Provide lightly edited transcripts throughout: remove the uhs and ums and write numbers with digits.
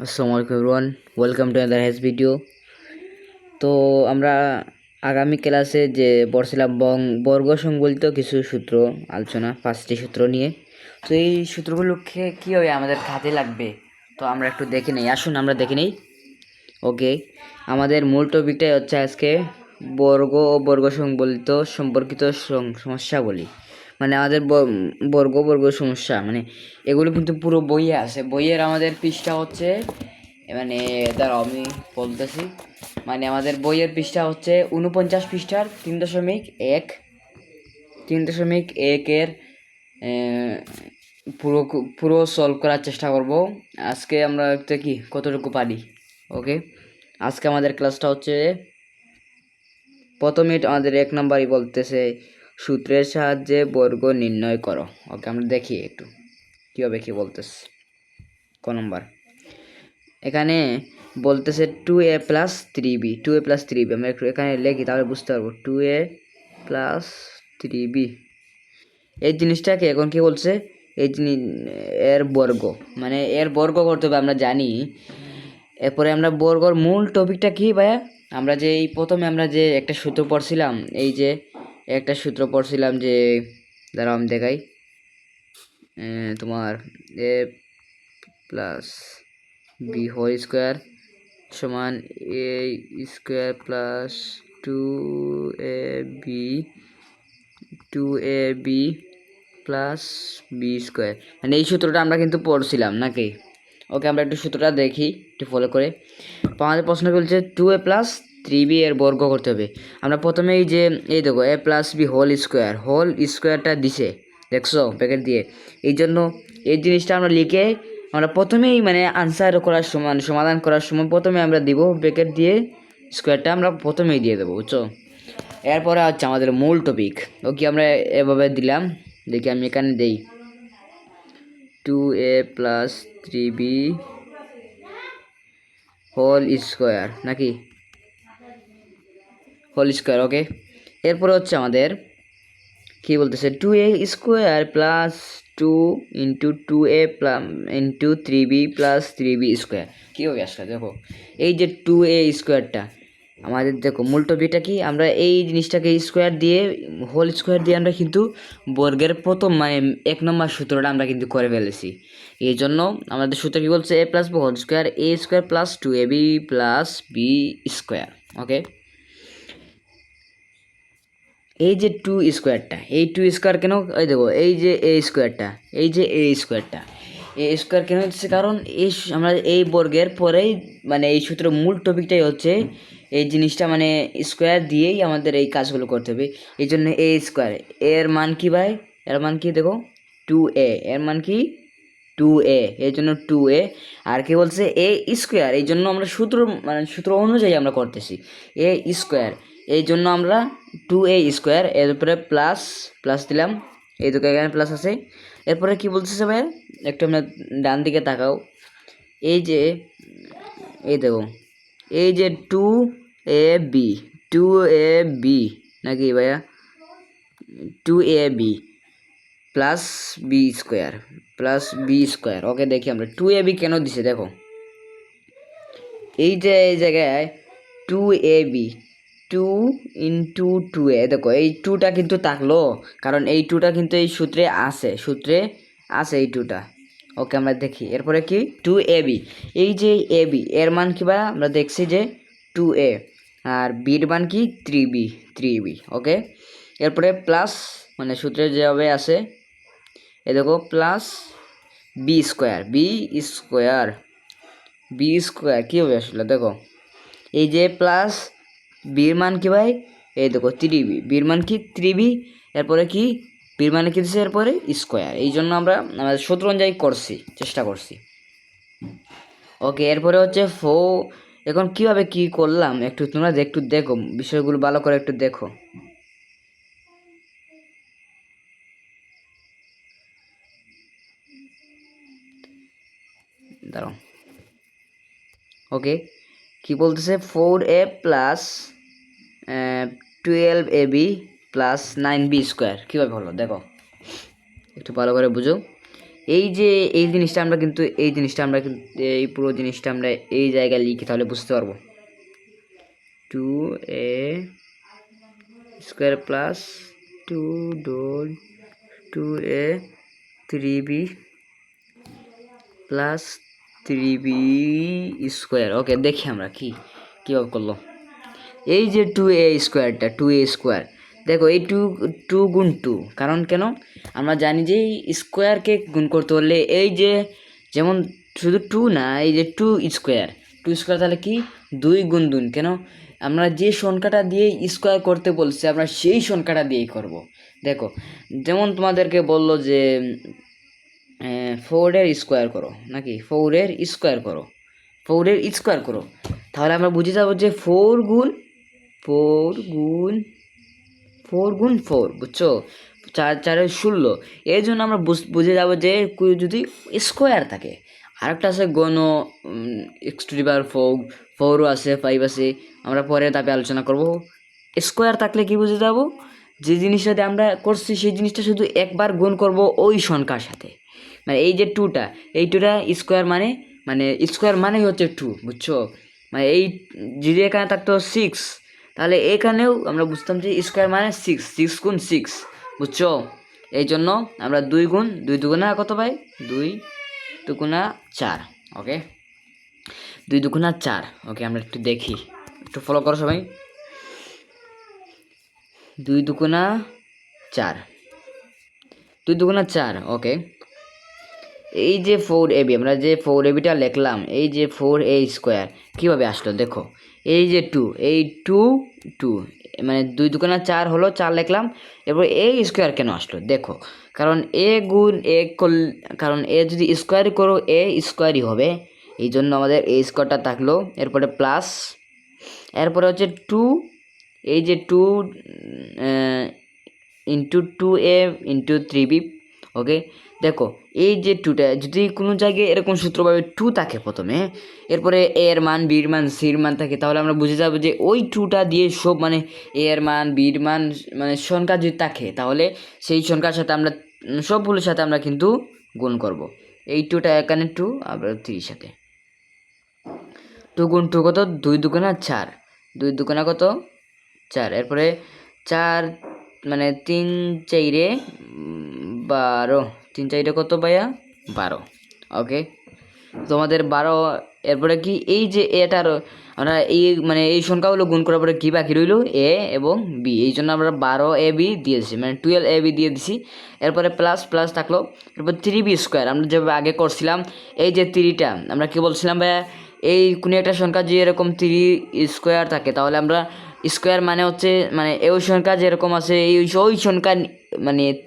আসসালামু আলাইকুম everyone, welcome to another হেস ভিডিও। তো আমরা আগামী ক্লাসে যে পড়ছিলাম বর্গ সংবলিত কিছু সূত্র আলোচনা, 5টি সূত্র নিয়ে। তো এই সূত্রগুলোকে কীভাবে আমাদের কাজে লাগবে তো আমরা একটু দেখে নেই। আসুন আমরা দেখে নেই। ওকে, আমাদের মূল টপিকটাই হচ্ছে আজকে বর্গ ও বর্গ সংবলিত সম্পর্কিত সমস্যাবলী। মানে আমাদের বর্গ সমস্যা, মানে এগুলো কিন্তু পুরো বইয়ে আছে। বইয়ের আমাদের পৃষ্ঠা হচ্ছে, মানে দাঁড়াও আমি বলতেছি, মানে আমাদের বইয়ের পৃষ্ঠা হচ্ছে 49 পৃষ্ঠার 3.1 3.1-এর পুরো পুরো সলভ করার চেষ্টা করব আজকে। আমরা কি কতটুকু পারি। ওকে, আজকে আমাদের ক্লাসটা হচ্ছে, প্রথমে আমাদের 1 নম্বরই বলতেছে সূত্রের সাহায্যে বর্গ নির্ণয় করো। ওকে, আমরা দেখি একটু কীভাবে কি বলতেছে। ক নম্বর এখানে বলতেছে 2a + 3b, 2a + 3b। আমরা একটু এখানে লিখি তাহলে বুঝতে পারবো। 2a + 3b এই জিনিসটাকে এখন কি বলছে, এই জিনিস এর বর্গ, মানে এর বর্গ করতে হবে আমরা জানি। এরপরে আমরা বর্গর মূল টপিকটা কি ভাইয়া, আমরা যে এই প্রথমে আমরা যে একটা সূত্র পড়ছিলাম, এই যে একটা সূত্র পড়ছিলাম যে, দাঁড়াও আমি দেখাই, তোমার a + b হোল স্কোয়ার সমান a square plus 2ab plus B square, মানে এই সূত্রটা আমরা কিন্তু পড়ছিলাম নাকি। ওকে, আমরা একটু সূত্রটা দেখি, একটু ফলো করে। আমাদের প্রশ্ন বলছে 2a + 3b এর বর্গ করতে হবে। আমরা প্রথমে এই যে এই দেখো a + b হোল স্কোয়ারটা দিছে, দেখছো প্যাকেট দিয়ে। এই জন্য এই জিনিসটা আমরা লিখে আমরা প্রথমেই মানে আনসার করার সময়, সমাধান করার সময় প্রথমে আমরা দিব ব্র্যাকেট দিয়ে স্কোয়ারটা আমরা প্রথমেই দিয়ে দেবো, বুঝছো। এরপরে হচ্ছে আমাদের মূল টপিক। ওকে, আমরা এভাবে দিলাম, দেখি আমি এখানে দেই 2a + 3b হোল স্কোয়ার নাকি, হোল স্কোয়ার। ওকে, এরপরে হচ্ছে আমাদের কি বলতেছে 2a square plus 2 into 2a into 3b plus 3b square. কীভাবে আসলে দেখো, এই যে 2a স্কোয়ারটা আমাদের, দেখো মূল টপিকটা কি, আমরা এই জিনিসটাকে স্কোয়ার দিয়ে হোল স্কোয়ার দিয়ে আমরা কিন্তু বর্গের প্রথম মানে 1 নম্বর সূত্রটা আমরা কিন্তু করে ফেলেছি। এই জন্য আমাদের সূত্র কি বলছে, a + b whole square a square plus 2ab plus b square. Okay, এই যে 2 স্কোয়ারটা, এই 2 স্কোয়ার কেন, এই দেখো এই যে a স্কোয়ারটা, এই যে a স্কোয়ারটা, এ স্কোয়ার কেন হচ্ছে, কারণ এই আমরা এই বর্গের পরেই মানে এই সূত্রের মূল টপিকটাই হচ্ছে এই জিনিসটা, মানে স্কোয়ার দিয়েই আমাদের এই কাজগুলো করতে হবে। এই জন্য এ স্কোয়ার, এর মান কি ভাই, এর মান কি দেখো 2a, এর মান কি 2a, এই জন্য 2a। আর কি বলছে এ স্কোয়ার, এই জন্য আমরা সূত্র অনুযায়ী আমরা করতেছি এ স্কোয়ার, এই জন্য আমরা 2a স্কোয়ার, এরপরে প্লাস প্লাস দিলাম, এই দুটো এখানে প্লাস আছে। এরপরে কি বলতেছে ভাই, একটু আমরা ডান দিকে তাকাও, এই যে এই দেখো এই যে 2ab নাকি ভাইয়া, 2ab plus B square. Okay, দেখি আমরা 2ab কেন দিছে, দেখো এই যে এই জায়গায় 2ab 2 ইন্টু 2a, দেখো এই 2টা কিন্তু থাকলো, কারণ এই 2টা কিন্তু এই সূত্রে আছে এই 2টা। ওকে, আমরা দেখি এরপরে কি 2ab, এই যে ab এর মান কি বা আমরা দেখছি যে 2a, আর বির মান কি 3b। ওকে, এরপরে প্লাস মানে সূত্রে যেভাবে আছে, এ দেখো প্লাস বি স্কোয়ার কীভাবে আসলে দেখো, এই যে প্লাস বির মান কি ভাই, এই দেখো 3b, বির মান কি 3b, এরপরে কি বির মানে কি দিচ্ছে, এরপরে স্কোয়ার। এই জন্য আমরা আমাদের সূত্র অনুযায়ী চেষ্টা করছি। ওকে, এরপরে হচ্ছে এখন কিভাবে কি করলাম একটু তোমরা একটু দেখো, বিষয়গুলো ভালো করে একটু দেখো। দাঁড়াও, ওকে, কি বলতেছে 4a plus 12ab plus 9b square, কীভাবে হলো দেখো, একটু ভালো করে বুঝো। এই জিনিসটা আমরা কিন্তু এই পুরো জিনিসটা আমরা এই জায়গায় লিখি, তাহলে বুঝতে পারবো। 2a square plus 2a 3b plus 3b square. Okay, দেখি আমরা কীভাবে করলো। এই যে 2a স্কোয়ার, দেখো এই টু গুণ টু, কারণ কেন আমরা জানি যে স্কোয়ারকে গুণ করতে হলে এই যে যেমন শুধু টু না, এই যে টু স্কোয়ার তাহলে কি 2 গুণ 2, কেন আমরা যে সংখ্যাটা দিয়ে স্কোয়ার করতে বলছি আমরা সেই সংখ্যাটা দিয়েই করব। দেখো যেমন তোমাদেরকে বললো যে 4-এর স্কোয়ার করো, নাকি 4-এর স্কোয়ার করো, তাহলে আমরা বুঝে যাবো যে 4 গুণ 4, বুঝছো, 4 16। এই জন্য আমরা বুঝে যাবো যে যদি স্কোয়ার থাকে। আরেকটা আছে গণ x⁴ আছে, 5 আছে, আমরা পরে তাপে আলোচনা করব। স্কোয়ার থাকলে কি বুঝে যাবো, যে জিনিসটাতে আমরা করছি সেই জিনিসটা শুধু একবার গুণ করব ওই সংখ্যার সাথে। মানে এই যে এই টুটা স্কোয়ার মানে হচ্ছে 2, বুঝছো। মানে এই যদি এখানে থাকতো 6, তাহলে এখানেও আমরা বুঝতাম যে স্কোয়ার মানে 6 গুণ 6, বুঝছো। এই জন্য আমরা 2 দুগুণা কত পাই, 2 দুগুণা 4। ওকে, 2 দুগুণা 4। ওকে, আমরা একটু দেখি, একটু ফলো করো সবাই। 2 দুগুণা 4, ওকে। এই যে 4ab, আমরা যে 4abটা লিখলাম, এই যে 4a স্কোয়ার কীভাবে আসলো দেখো। এই যে 2 মানে 2 দুগুণা 4 হলো, 4 লিখলাম। এরপর a স্কোয়ার কেন আসলো দেখো, কারণ কারণ a যদি স্কোয়ার করো a স্কোয়ারই হবে, এই জন্য আমাদের a স্কোয়ারটা থাকলো। এরপরে প্লাস, এরপরে হচ্ছে 2, এই যে 2 ইন্টু 2a ইন্টু 3b। ওকে, দেখো এই যে 2টা যদি কোনো জায়গায় এরকম সূত্রভাবে 2 থাকে প্রথমে, এরপরে a এর মান, b এর মান, c এর মান থাকে, তাহলে আমরা বুঝে যাবো যে ওই 2টা দিয়ে সব a এর মান, b এর মান সংখ্যা যদি থাকে, তাহলে সেই সংখ্যার সাথে আমরা সবগুলোর সাথে আমরা কিন্তু গুণ করব। এই 2টা এখানে 2, আবার 3 সাথে 2 গুণ 2 কত, 2 দুগুণা 4, 2 দুগুণা কত 4। এরপরে 4 মানে 3 4 12, 3 4 কত ভাইয়া 12। ওকে, তোমাদের 12। এরপরে কি এই যে এটার আমরা এই সংখ্যাগুলো গুণ করার পরে কি বাকি রইল, a এবং b, এই জন্য আমরা 12ab দিয়ে দিছি, মানে 12ab দিয়ে দিছি। এরপরে প্লাস থাকলো। এরপর 3b স্কোয়ার, আমরা যেভাবে আগে করছিলাম, এই যে 3টা আমরা কি বলছিলাম ভাইয়া, এই কোনো একটা সংখ্যা যে এরকম 3 স্কোয়ার থাকে, তাহলে আমরা স্কোয়ার মানে হচ্ছে ওই সংখ্যা যেরকম আছে ওই সংখ্যা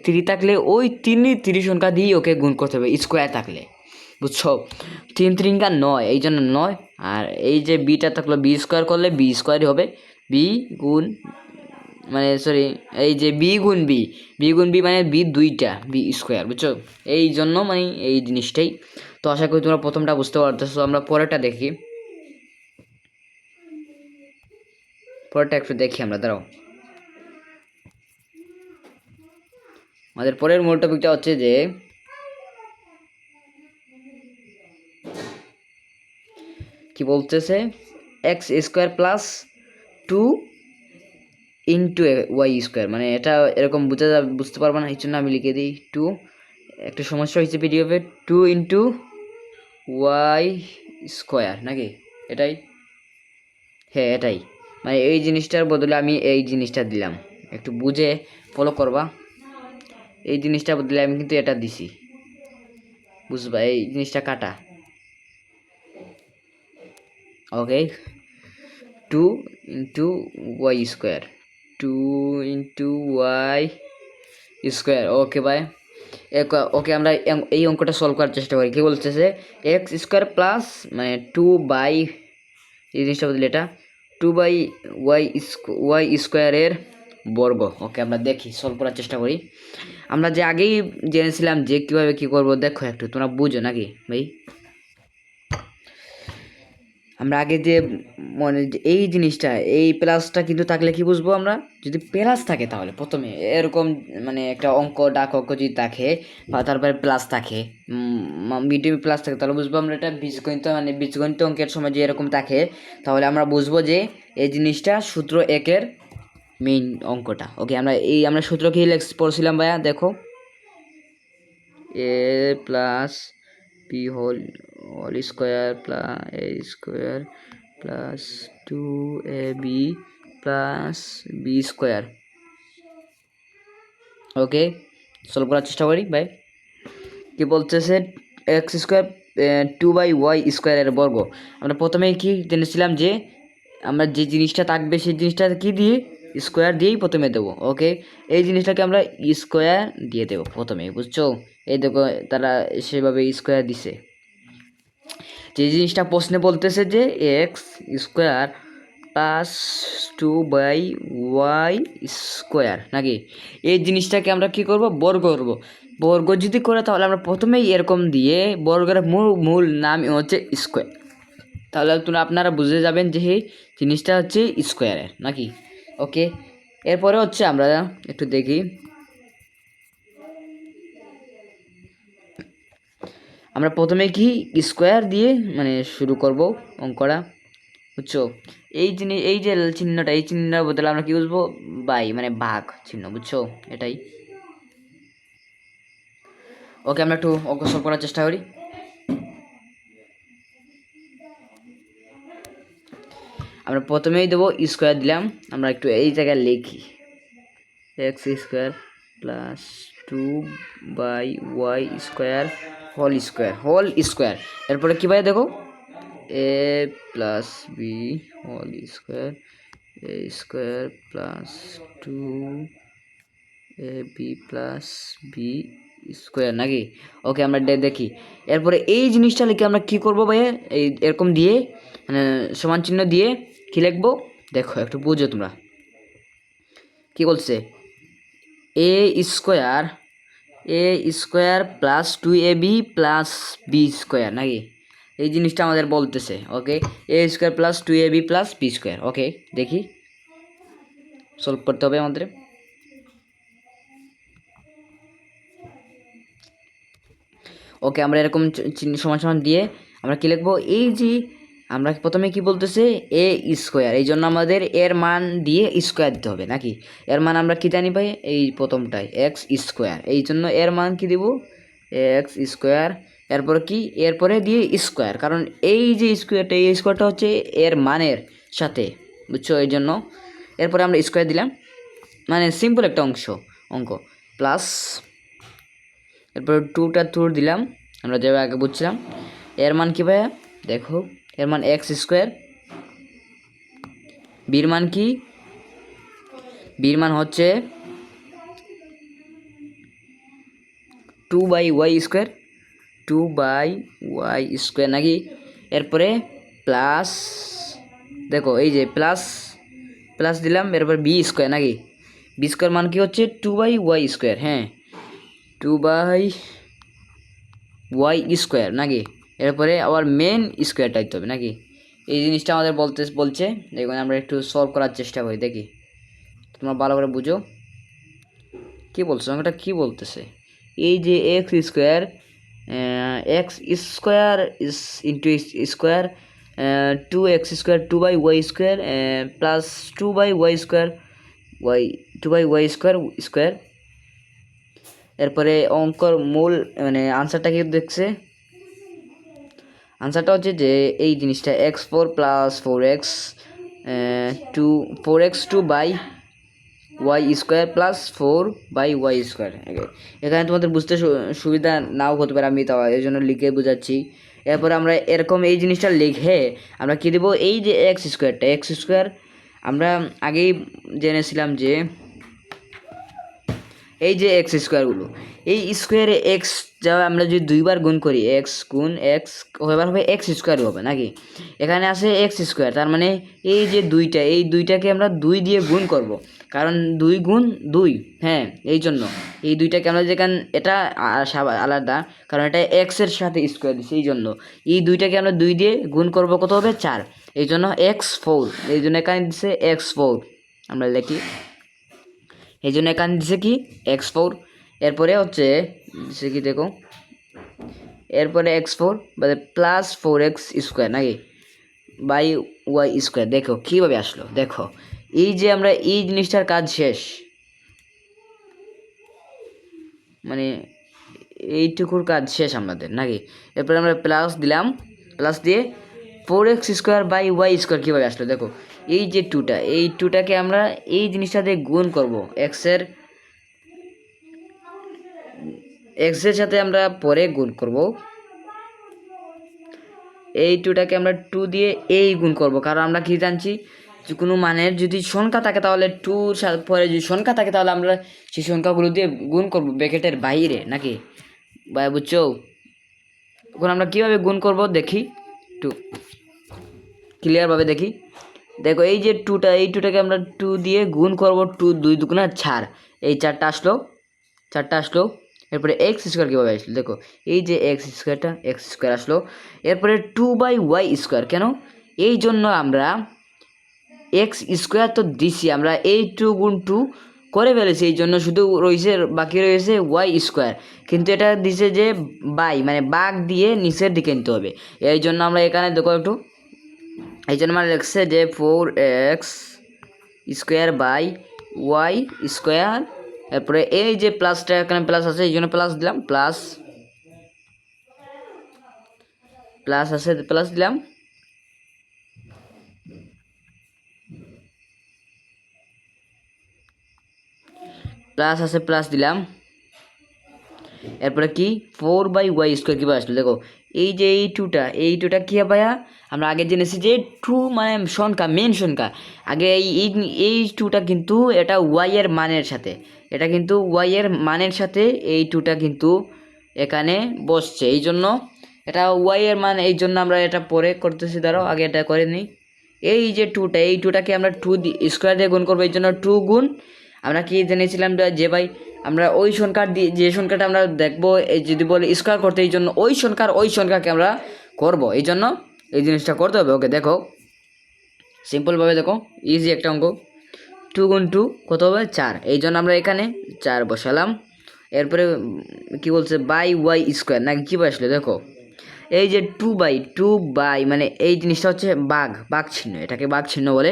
3 থাকলে ওই 3 সংখ্যা দিয়েই ওকে গুণ করতে হবে স্কোয়ার থাকলে, বুঝছো। 3 3 9, এই জন্য 9। আর এই যে বিটা থাকলো, বি স্কোয়ার করলে বি স্কোয়ারই হবে, বি গুণ এই যে বি গুণ বি মানে বি 2টা বি স্কোয়ার, বুঝছো। এই জন্য এই জিনিসটাই। তো আশা করি তোমরা প্রথমটা বুঝতে পারতেছো। আমরা পরেরটা দেখি, একটু দেখি আমরা, দাঁড়াও। আমাদের পরের মূল টপিকটা হচ্ছে যে কি বলতেছে, X square plus 2 into Y square, এটা এরকম বুঝতে পারবো না, এই জন্য আমি লিখে দিই 2। একটা সমস্যা হয়েছে পিডিএফে, 2 ইন্টু ওয়াই স্কোয়ার, নাকি এটাই, হ্যাঁ এটাই। এই জিনিসটার বদলে আমি এই জিনিসটা দিলাম, একটু বুঝে ফলো করবা। এই জিনিসটার বদলে আমি কিন্তু এটা দিছি, বুঝবা, এই জিনিসটা কাটা। Okay, 2 into Y square, 2 into Y square. Okay ভাই, ওকে, আমরা এই অঙ্কটা সলভ করার চেষ্টা করি। কী বলতেছে, এক্স স্কোয়ার প্লাস 2 বাই, এই জিনিসটা বদলে এটা 2 বাই ওয়াই স্কোয়ারের বর্গ। ওকে, আমরা দেখি সলভ করার চেষ্টা করি। আমরা যে আগেই জেনেছিলাম যে কীভাবে কী করবো, দেখো একটু তোমরা বুঝো নাকি ভাই। আমরা আগে যে মনে যে এই জিনিসটা এই প্লাসটা কিন্তু থাকলে কি বুঝবো আমরা, যদি প্লাস থাকে তাহলে প্রথমে এরকম মানে একটা অঙ্ক ডাক অঙ্ক যদি থাকে বা তারপরে প্লাস থাকে মিডিয়ামে প্লাস থাকে তাহলে বুঝবো আমরা এটা বীজগণিত মানে বীজগণিত অঙ্কের সময় যে এরকম থাকে তাহলে আমরা বুঝবো যে এই জিনিসটা সূত্র একের মেইন অঙ্কটা। ওকে, আমরা সূত্র কি পড়ছিলাম ভাইয়া? দেখো, a plus B whole square plus a square plus 2ab plus B square. Okay, solve করার চেষ্টা করি ভাই। কি বলতেছে? এক্স স্কোয়ার 2/y স্কোয়ারের বর্গ। আমরা প্রথমেই কি জেনেছিলাম যে আমরা যে জিনিসটা থাকবে সেই জিনিসটা কি দিয়ে স্কোয়ার দিয়েই প্রথমে দেবো। ওকে, এই জিনিসটাকে আমরা স্কোয়ার দিয়ে দেবো প্রথমে, বুঝছো? এই দেখো তারা সেভাবে স্কোয়ার দিছে। যে জিনিসটা প্রশ্নে বলতেছে যে x square plus 2/y square নাকি, এই জিনিসটাকে আমরা কি করব? বর্গ করব। বর্গ যদি করে তাহলে আমরা প্রথমেই এরকম দিয়ে বর্গের মূল নাম হচ্ছে স্কোয়ার, তাহলে আপনারা বুঝে যাবেন যে এই জিনিসটা হচ্ছে স্কোয়ারের নাকি। ওকে, এরপরে হচ্ছে আমরা একটু দেখি, আমরা প্রথমে কি স্কোয়ার দিয়ে মানে শুরু করব অঙ্কটা, বুঝছো? এই যে চিহ্নটা, এই চিহ্নের বদলে আমরা কি বুঝবো? বাই মানে ভাগ চিহ্ন, বুঝছো? এটাই। ওকে, আমরা একটু অঙ্ক সলভ করার চেষ্টা করি। আমরা প্রথমেই দেবো স্কোয়ার দিলাম, আমরা একটু এই জায়গায় লিখি x square plus 2/y square whole square. এরপরে কী ভাই দেখো, a plus B whole square A square plus 2ab plus B square নাকি। ওকে, আমরা দেখি এরপরে এই জিনিসটা লিখে আমরা কি করব ভাইয়া? এই এরকম দিয়ে মানে সমান চিহ্ন দিয়ে কি লিখবো দেখো, একটু বুঝো তোমরা। কি বলছে? A square plus 2ab plus B square নাকি, এই জিনিসটা আমাদের বলতেছে। Okay, a square plus 2ab plus B square. Okay, দেখি সলভ করতে হবে আমাদের। ওকে, আমরা এরকম সমান সমান দিয়ে আমরা কি লিখবো? এই যে আমরা প্রথমে কি বলতেছে এ স্কোয়ার, এই জন্য আমাদের এর মান দিয়ে স্কোয়ার দিতে হবে নাকি। এর মান আমরা কি জানি ভাই? এই প্রথমটায় এক্স স্কোয়ার, এই জন্য এর মান কি দেব? X square. এরপরে কি? এরপরে দিয়ে স্কোয়ার, কারণ এই যে স্কোয়ারটা, এই স্কোয়ারটা হচ্ছে এর মানের সাথে, বুঝছো? এই জন্য এরপরে আমরা স্কোয়ার দিলাম, মানে সিম্পল একটা অঙ্ক প্লাস এরপর 2 দিলাম, আমরা যেভাবে আগে বুঝছিলাম। এর মান কি ভাইয়া? দেখো, এর মান এক্স স্কোয়ার, বির মান কি? বির মান হচ্ছে 2/y স্কোয়ার নাকি। এরপরে প্লাস, দেখো এই যে প্লাস দিলাম, এরপর বি স্কোয়ার নাকি। বি স্কোয়ার মান কি হচ্ছে? 2/y square. হ্যাঁ, 2/y স্কোয়ার নাকি। এরপরে আবার মেন স্কোয়ারটা দিতে হবে নাকি। এই জিনিসটা আমাদের বলছে, দেখুন আমরা একটু সলভ করার চেষ্টা করি, দেখি তোমরা ভালো করে বুঝো কি বলছো, আমাটা কি বলতেছে। এই যে এক্স স্কোয়ার ইস into square 2x square 2/y square plus 2/y square 2/y square. এরপরে অঙ্কর মূল মানে আনসারটা কি দেখছে? আনসারটা হচ্ছে যে এই জিনিসটা x4 plus 4x 2/y square plus 4/y square. এখানে তোমাদের বুঝতে সুবিধা নাও হতে পারে, আমি তাও এই জন্য লিখে বোঝাচ্ছি। এরপরে আমরা এরকম এই জিনিসটা লিখে আমরা কী দেবো? এই যে এক্স স্কোয়ার আমরা আগেই জেনেছিলাম যে এই যে এক্স স্কোয়ারগুলো, এই স্কোয়ারে এক্স যা আমরা যদি 2বার গুণ করি, এক্স গুণ এক্স এবার হবে এক্স স্কোয়ার হবে নাকি। এখানে আছে এক্স স্কোয়ার, তার মানে এই যে এই দুইটাকে আমরা 2 দিয়ে গুণ করব। কারণ 2 গুণ 2, হ্যাঁ এই জন্য এই দুইটাকে আমরা যেখানে এটা আলাদা, কারণ এটা এক্সের সাথে স্কোয়ার দিচ্ছি, এই জন্য এই দুইটাকে আমরা 2 দিয়ে গুণ করব, কত হবে 4, এই জন্য x4, এই জন্য এখানে দিচ্ছে x4, আমরা লিখি এই জন্য এখানে দিচ্ছে কি x4। এরপরে হচ্ছে দিচ্ছে কি দেখো, এরপরে x4 মানে প্লাস 4x স্কোয়ার নাকি বাই ওয়াই স্কোয়ার। দেখো কীভাবে আসলো, দেখো এই যে আমরা এই জিনিসটার কাজ শেষ, মানে এইটুকুর কাজ শেষ আমাদের নাকি। এরপরে আমরা প্লাস দিলাম, প্লাস দিয়ে 4x square by Y square কীভাবে আসলো দেখো, এই যে 2টা, এই 2টাকে আমরা এই জিনিসটা দিয়ে গুণ করব, এক্সের সাথে আমরা পরে গুণ করব, এই 2টাকে আমরা 2 দিয়ে এই গুণ করব, কারণ আমরা কি জানছি যে কোনো মানের যদি সংখ্যা থাকে তাহলে 2 পরে যদি সংখ্যা থাকে তাহলে আমরা সেই সংখ্যাগুলো দিয়ে গুণ করব ব্র্যাকেটের বাইরে নাকি ভাই, বুঝছো? এখন আমরা কীভাবে গুণ করব দেখি, একটু ক্লিয়ারভাবে দেখি। দেখো এই যে 2টা, এই 2টাকে আমরা 2 দিয়ে গুণ করব, 2 2 দুগুণা 4, এই 4টা আসলো, 4টা আসলো। এরপরে এক্স স্কোয়ার কীভাবে আসলো দেখো, এই যে এক্স স্কোয়ার আসলো। এরপরে 2 বাই ওয়াই স্কোয়ার, কেন এই জন্য আমরা এক্স স্কোয়ার তো দিছি, আমরা এই 2 গুণ 2 করে ফেলেছি, এই জন্য শুধু রয়েছে বাকি রয়েছে ওয়াই স্কোয়ার, কিন্তু এটা দিছে যে বাই মানে বাঘ দিয়ে নিচের দিকে নিতে হবে, এই জন্য আমরা এখানে দেখো একটু, এই জন্য আমরা লিখছে যে 4x square by Y square. এরপরে এই যে প্লাসটা এখানে প্লাস আছে, এই জন্য প্লাস দিলাম, প্লাস আছে প্লাস দিলাম, প্লাস আছে প্লাস দিলাম। এরপরে কি 4 বাই ওয়াই স্কোয়ার কীভাবে আসলো দেখো, এই যে এই 2টা কী হবে ভাইয়া, আমরা আগে জেনেছি যে 2 মানে সংখ্যা, মেন সংখ্যা, আগে এই 2টা কিন্তু এটা ওয়াই এর মানের সাথে, এটা কিন্তু ওয়াই এর মানের সাথে এই 2টা কিন্তু এখানে বসছে, এই জন্য এটা ওয়াই এর মান, এই জন্য আমরা এটা পরে করতেছি, দাঁড়াও আগে এটা করে নিই। এই যে 2টা, এই 2টাকে আমরা 2 স্কোয়ার দিয়ে গুণ করবো, এই জন্য 2 গুণ, আমরা কি জেনেছিলাম যে ভাই আমরা ওই সংখ্যার দিয়ে যে সংখ্যাটা আমরা দেখবো, এই যদি বলে স্কোয়ার করতে, এই জন্য ওই সংখ্যাকে আমরা করব, এই জন্য এই জিনিসটা করতে হবে। ওকে দেখো সিম্পলভাবে দেখো, ইজি একটা অঙ্ক, 2 গুণ 2 কত হবে 4, এই জন্য আমরা এখানে 4 বসালাম। এরপরে কি বলছে বাই ওয়াই স্কোয়ার নাকি কী আসলে দেখো, এই যে 2 বাই মানে এই জিনিসটা হচ্ছে বাঘ চিহ্ন, এটাকে বাঘ চিহ্ন বলে,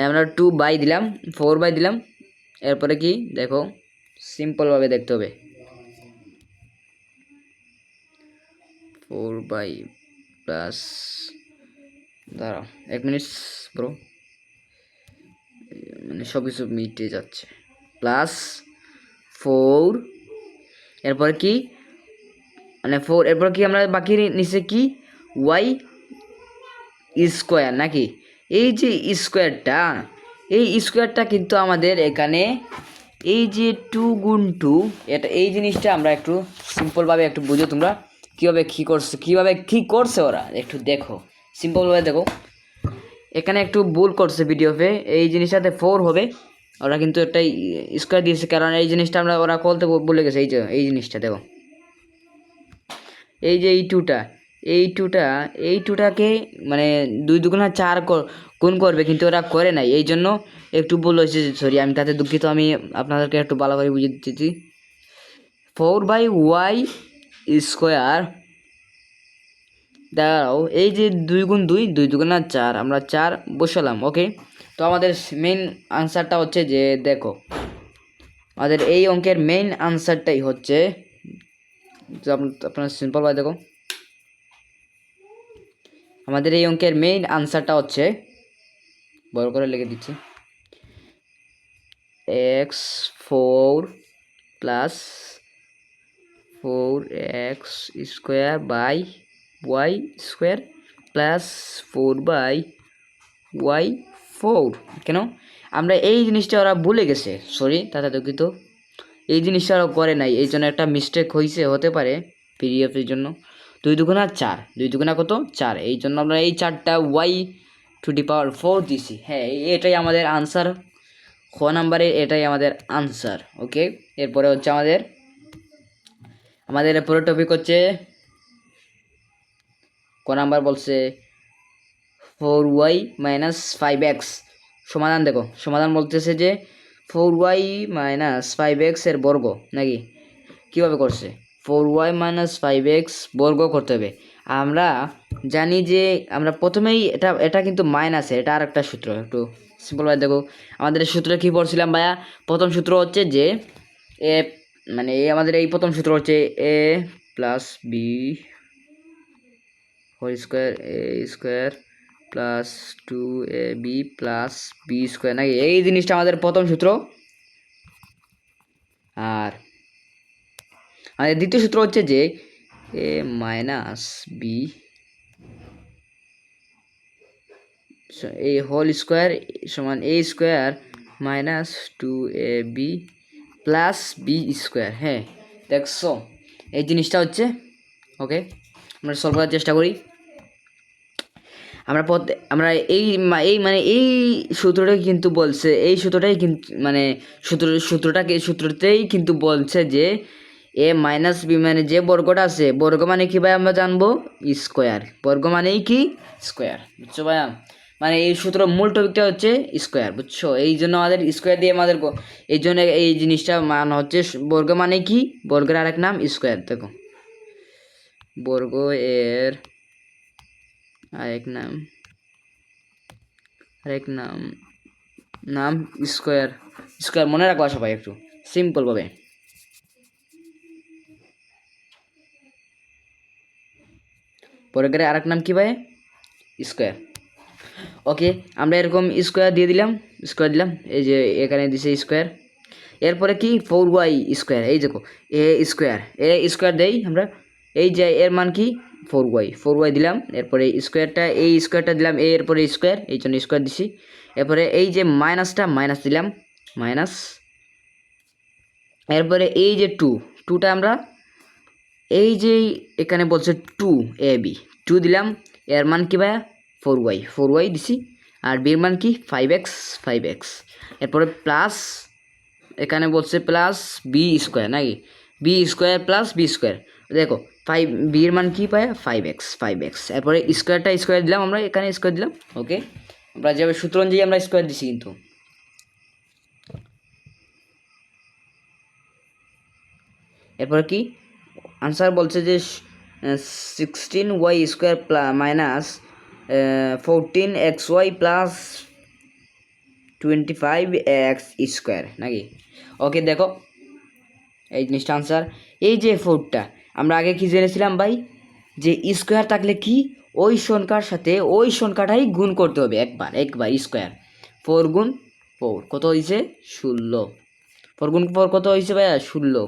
আমরা 2 বাই দিলাম, 4 বাই দিলাম। এরপরে কি দেখো সিম্পলভাবে দেখতে হবে, 4 বাই প্লাস, দাঁড়াও 1 মিনিট ব্রো, মানে সব কিছু মিটে যাচ্ছে, প্লাস 4, এরপরে কি মানে 4, এরপর কি আমরা বাকি নিচে কি ওয়াই স্কোয়ার নাকি, এই যে স্কোয়ারটা, এই স্কোয়ারটা কিন্তু আমাদের এখানে এই যে 2 গুণ 2, এটা এই জিনিসটা আমরা একটু সিম্পলভাবে একটু বুঝো তোমরা কীভাবে কী করছে ওরা, একটু দেখো সিম্পলভাবে দেখো, এখানে একটু ভুল করছে ভিডিওতে, এই জিনিসটাতে 4 হবে, ওরা কিন্তু একটা স্কোয়ার দিয়েছে, কারণ এই জিনিসটা ওরা করতে বলে গেছে, এই যে এই জিনিসটা দেখো, এই যে এই 2টাকে মানে 2 দুগুণা 4 গুণ করবে, কিন্তু ওরা করে নাই, এই জন্য একটু ভুল হয়েছে, সরি আমি তাতে দুঃখিত, আমি আপনাদেরকে একটু ভালো করে বুঝিয়ে দিচ্ছি। 4 বাই ওয়াই স্কোয়ার, দাঁড়াও এই যে 2 গুণ 2 দুগুণা 4, আমরা 4 বসালাম। ওকে, তো আমাদের মেইন আনসারটা হচ্ছে যে দেখো, আমাদের এই অঙ্কের মেইন আনসারটাই হচ্ছে, আপনার সিম্পলভাবে দেখো, আমাদের এই অঙ্কের মেইন আনসারটা হচ্ছে, বড় করে লিখে দিচ্ছি, x4 plus 4x square by Y square plus 4 by Y 4। কেন আমরা এই জিনিসটা ওরা ভুলে গেছে, সরি তাতে দুঃখিত, এই জিনিসটা ওরা করে নাই, এই জন্য একটা মিস্টেক হতে পারে পিডিএফের জন্য। 2 দুগুণা 4, 2 দুগুণা কত 4, এই জন্য আমরা এই 4টা ওয়াই টু দি পাওয়ার 4 দিছি, হ্যাঁ এটাই আমাদের আনসার খ নাম্বারে এটাই আমাদের আনসার। ওকে, এরপরে হচ্ছে আমাদের এরপরে টপিক হচ্ছে ক নাম্বার বলছে 4y - 5x সমাধান। দেখো সমাধান বলতেছে যে 4y - 5x এর বর্গ, নাকি কিভাবে করছে 4y - 5x বর্গ করতে হবে। আমরা জানি যে আমরা প্রথমেই এটা কিন্তু মাইনাসে, এটা আর একটা সূত্র, একটু সিম্পল ভাবে দেখো। আমাদের সূত্র কি পড়ছিলাম ভাইয়া? প্রথম সূত্র হচ্ছে যে এ মানে আমাদের এই প্রথম সূত্র হচ্ছে a plus B whole square A square plus 2ab plus B square, নাকি এই জিনিসটা আমাদের প্রথম সূত্র। আর আমাদের দ্বিতীয় সূত্র হচ্ছে যে a মাইনাস বি এ হোল স্কোয়ার সমান a square minus 2ab plus B square. হ্যাঁ দেখছো এই জিনিসটা হচ্ছে। ওকে, আমরা সলভ করার চেষ্টা করি। আমরা এই সূত্রটাই কিন্তু বলছে, এই সূত্রটাই কিন্তু মানে সূত্রতেই কিন্তু বলছে যে এ মাইনাস বি মানে যে বর্গটা আছে, বর্গ মানে কি ভাই আমরা জানবো স্কোয়ার, বর্গ মানেই কি স্কোয়ার, বুঝছো ভাইয়া? মানে এই সূত্র মূল টপিকটা হচ্ছে স্কোয়ার, বুঝছো? এই জন্য আমাদের স্কোয়ার দিয়ে আমাদের এই জন্য এই জিনিসটা মান হচ্ছে বর্গ মানে কি, বর্গের আরেক নাম স্কোয়ার। দেখো বর্গ এর আরেক নাম স্কোয়ার। স্কোয়ার মনে রাখবা সবাই একটু সিম্পল ভাবে। বর্গের আরেক নাম কি ভাই? স্কোয়ার। ওকে, আমরা এরকম স্কোয়ার দিয়ে দিলাম, স্কোয়ার দিলাম, এই যে এখানে দিছে স্কোয়ার। এরপরে কি 4y স্কোয়ার, এই দেখো এ স্কোয়ার দেই আমরা, এই যে এর মান কি 4y দিলাম। এরপরে স্কোয়ারটা এই স্কোয়ারটা দিলাম, এরপরে স্কোয়ার, এই জন্য স্কোয়ার দিছি। এরপরে এই যে মাইনাস দিলাম, মাইনাস। এরপরে এই যে টুটা আমরা এই যে এখানে বলছে 2ab 2 দিলাম, এর মান কি ভাইয়া 4y দিছি। আর বির মান কি 5x। এরপরে প্লাস এখানে বলছে প্লাস বি স্কোয়ার, নাকি B square plus B square. দেখো বির মান কি পায় 5x। এরপরে স্কোয়ার দিলাম, আমরা এখানে স্কোয়ার দিলাম। ওকে, আমরা যেভাবে সূত্র অনুযায়ী আমরা স্কোয়ার দিছি কিন্তু। এরপরে কি আনসার বলছে যে 16y square minus 14xy plus 25x square, নাকি? ওকে দেখো এই জিনিসটা আনসার। এই যে 4টা আমরা আগে কি জেনেছিলাম ভাই, যে স্কোয়ার থাকলে কি ওই সংখ্যার সাথে ওই সংখ্যাটাই গুণ করতে হবে একবার স্কোয়ার। 4 গুণ 4 কত হয়েছে 16, 4 গুণ 4 কত হয়েছে ভাইয়া 16।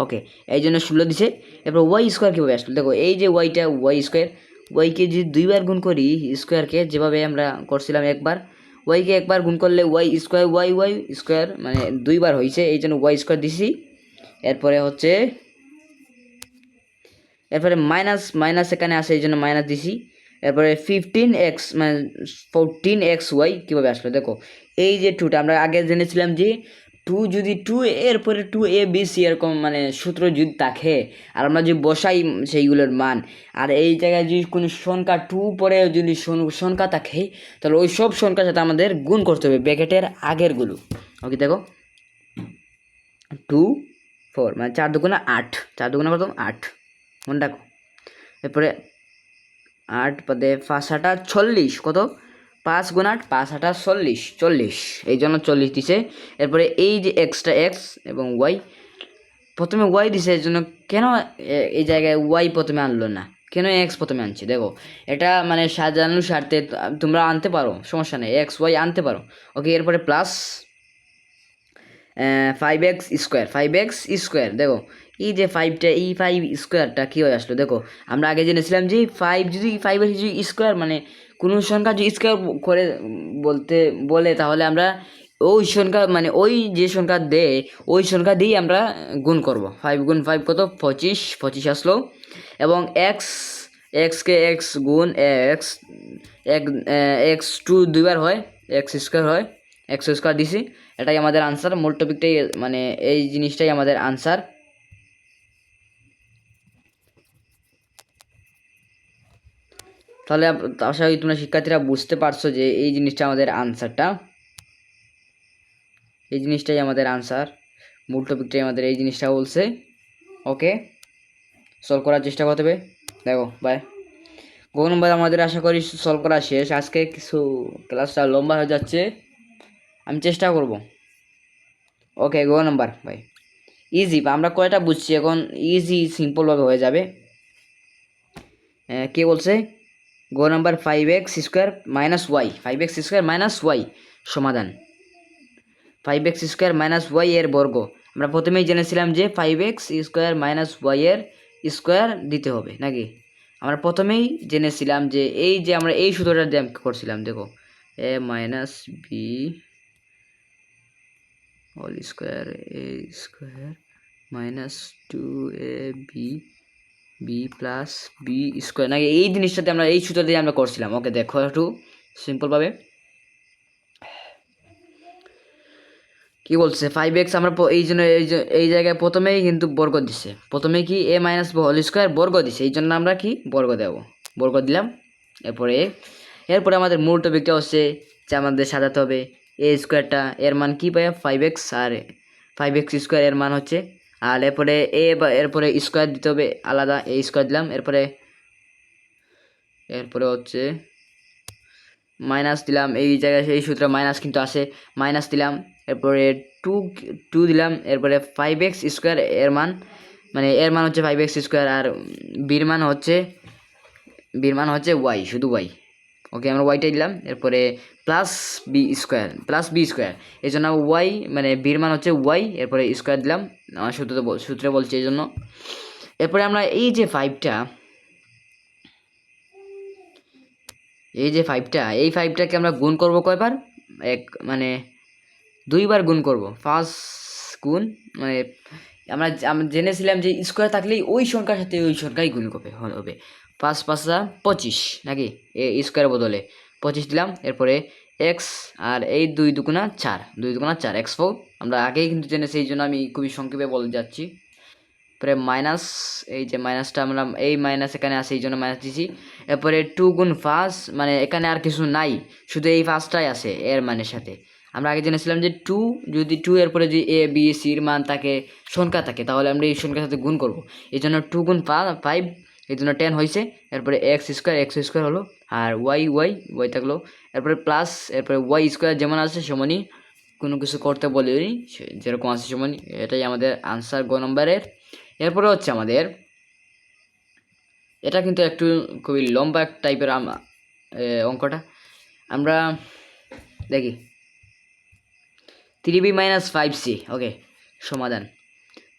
ওকে, এই জন্য 16 দিছে। এরপর ওয়াই স্কোয়ার কীভাবে আসলো? দেখো এই যে ওয়াই স্কোয়ার, ওয়াইকে যদি 2বার গুণ করি স্কোয়ারকে, যেভাবে আমরা করছিলাম একবার, ওয়াইকে একবার গুণ করলে ওয়াই স্কোয়ার মানে 2বার হয়েছে, এই জন্য ওয়াই স্কোয়ার দিছি। এরপরে হচ্ছে মাইনাস এখানে আসে, এই জন্য মাইনাস দিছি। এরপরে 15x মানে 14xy কীভাবে আসলো? দেখো এই যে 2টা আমরা আগে জেনেছিলাম যে 2 যদি 2 এরপরে 2abc এরকম মানে সূত্র যদি থাকে, আর আমরা যদি বসাই সেইগুলোর মান, আর এই জায়গায় যদি কোনো সংখ্যা 2 পরে যদি সংখ্যা থাকে, তাহলে ওই সব সংখ্যার সাথে আমাদের গুণ করতে হবে ব্র্যাকেটের আগেরগুলো। ওকে দেখো 2 4 মানে 4 দুগুণে 8, 4 দুগুণে কত 8, মনে রাখো। এরপরে 8 পদে 5 8 40, কত 5 গুণ 8 5 8 40, এই জন্য 40 দিছে। এরপরে এই যে এক্সট্রা এক্স এবং ওয়াই, প্রথমে ওয়াই দিছে, এর জন্য কেন এই জায়গায় ওয়াই প্রথমে আনলো না, কেন এক্স প্রথমে আনছে? দেখো এটা মানে সাজানোর স্বার্থে তোমরা আনতে পারো, সমস্যা নেই, এক্স ওয়াই আনতে পারো। ওকে, এরপরে প্লাস 5x স্কোয়ার। দেখো এই যে 5টা, এই 5 স্কোয়ারটা কীভাবে আসলো? দেখো আমরা আগে জেনেছিলাম যে 5 যদি 5 যদি স্কোয়ার মানে কোনো সংখ্যা যদি স্কোয়ার করে বলে, তাহলে আমরা ওই সংখ্যা মানে ওই যে সংখ্যা দেয় ওই সংখ্যা দিয়েই আমরা গুণ করব। 5 গুণ 5 কত 25 আসলো। এবং এক্সকে এক্স গুণ এক্স 2 2বার হয়, এক্স স্কোয়ার হয়, এক্স স্কোয়ার দিছি, এটাই আমাদের আনসার। মূল টপিকটাই মানে এই জিনিসটাই আমাদের আনসার। তাহলে আশা করি তোমরা শিক্ষার্থীরা বুঝতে পারছো যে এই জিনিসটা আমাদের আনসারটা, এই জিনিসটাই আমাদের আনসার, মূল টপিকটাই আমাদের এই জিনিসটা বলছে। ওকে, সলভ করার চেষ্টা করতে হবে। দেখো বাই, গো নম্বর আমাদের আশা করি সলভ করা শেষ। আজকে কিছু ক্লাসটা লম্বা হয়ে যাচ্ছে, আমি চেষ্টা করব। ওকে, গো নাম্বার ভাই ইজি, আমরা কয়টা বুঝছি এখন, ইজি সিম্পলভাবে হয়ে যাবে। কে বলছে? গো number 5x² - y, 5x² - y সমাধান। 5x² - y এর বর্গ। আমরা প্রথমেই জেনেছিলাম যে 5x² - y এর স্কোয়ার দিতে হবে নাকি। আমরা প্রথমেই জেনেছিলাম যে এই যে আমরা এই সূত্রটা দিয়ে করছিলাম, দেখো a - b whole square a² - 2ab b plus B square নাকি, এই জিনিসটাতে আমরা এই সূত্র দিয়ে আমরা করছিলাম। ওকে, দেখো একটু সিম্পলভাবে কি বলছে। 5x আমরা এই জন্য এই জায়গায় প্রথমেই কিন্তু বর্গ দিছে, প্রথমে কি a - হোল স্কোয়ার বর্গ দিছে, এই জন্য আমরা কি বর্গ দেব, বর্গ দিলাম। এরপরে আমাদের মূল টপিকটা হচ্ছে যে আমাদের সাজাতে হবে এ স্কোয়ারটা, এর মান কি পাই 5x, আর 5x² এর মান হচ্ছে, আর এরপরে এরপরে স্কোয়ার দিতে হবে আলাদা, এ স্কোয়ার দিলাম। এরপরে হচ্ছে মাইনাস দিলাম, এই জায়গায় এই সূত্রে মাইনাস কিন্তু আসে, মাইনাস দিলাম। এরপরে টু দিলাম। এরপরে 5x² এর মান, মানে এর মান হচ্ছে 5x², আর বির মান হচ্ছে ওয়াই, শুধু ওয়াই। ওকে, আমরা ওয়াইটাই দিলাম। এরপরে প্লাস বি স্কোয়ার, এই জন্য ওয়াই মানে বির মান হচ্ছে ওয়াই, এরপরে স্কোয়ার দিলাম, আমার সূত্রে বলছে এই জন্য। এরপরে আমরা এই যে 5টা, এই 5টাকে আমরা গুণ করব কয়বার, মানে 2বার গুণ করব। ফার্স্ট গুণ মানে আমরা জেনেছিলাম যে স্কোয়ার থাকলেই ওই সংখ্যার সাথে ওই সংখ্যাই গুণ হবে। 5 × 5 = 25 নাকি, এই স্কোয়ারের বদলে 25 দিলাম। এরপরে এক্স, আর এই 2 × 2 = 4, 2 × 2 = 4, x4 আমরা আগেই কিন্তু জেনেছি, এই জন্য আমি খুবই সংক্ষেপে বলে যাচ্ছি। এরপরে মাইনাস, এই যে মাইনাসটা আমরা এই মাইনাস এখানে আছে এই জন্য মাইনাস দিছি। এরপরে 2 × 5, মানে এখানে আর কিছু নাই, শুধু এই 5টাই আছে এর মানের সাথে। আমরা আগে জেনেছিলাম যে 2, যদি 2 এর পরে যদি এ বি সির মান থাকে, সংখ্যা থাকে, তাহলে আমরা এই সংখ্যার সাথে গুণ করব। এই জন্য 2 × 5, এই জন্য 10 হয়েছে। এরপরে x² হলো, আর ওয়াই থাকলো। এরপরে প্লাস, এরপরে y² যেমন আছে সেমনই, কোনো কিছু করতে বলিনি, যেরকম আছে সেমনই। এটাই আমাদের আনসার গ নম্বরের। এরপরে হচ্ছে আমাদের, এটা কিন্তু একটু খুবই লম্বা টাইপের অঙ্কটা, আমরা দেখি 3b - 5c। ওকে, সমাধান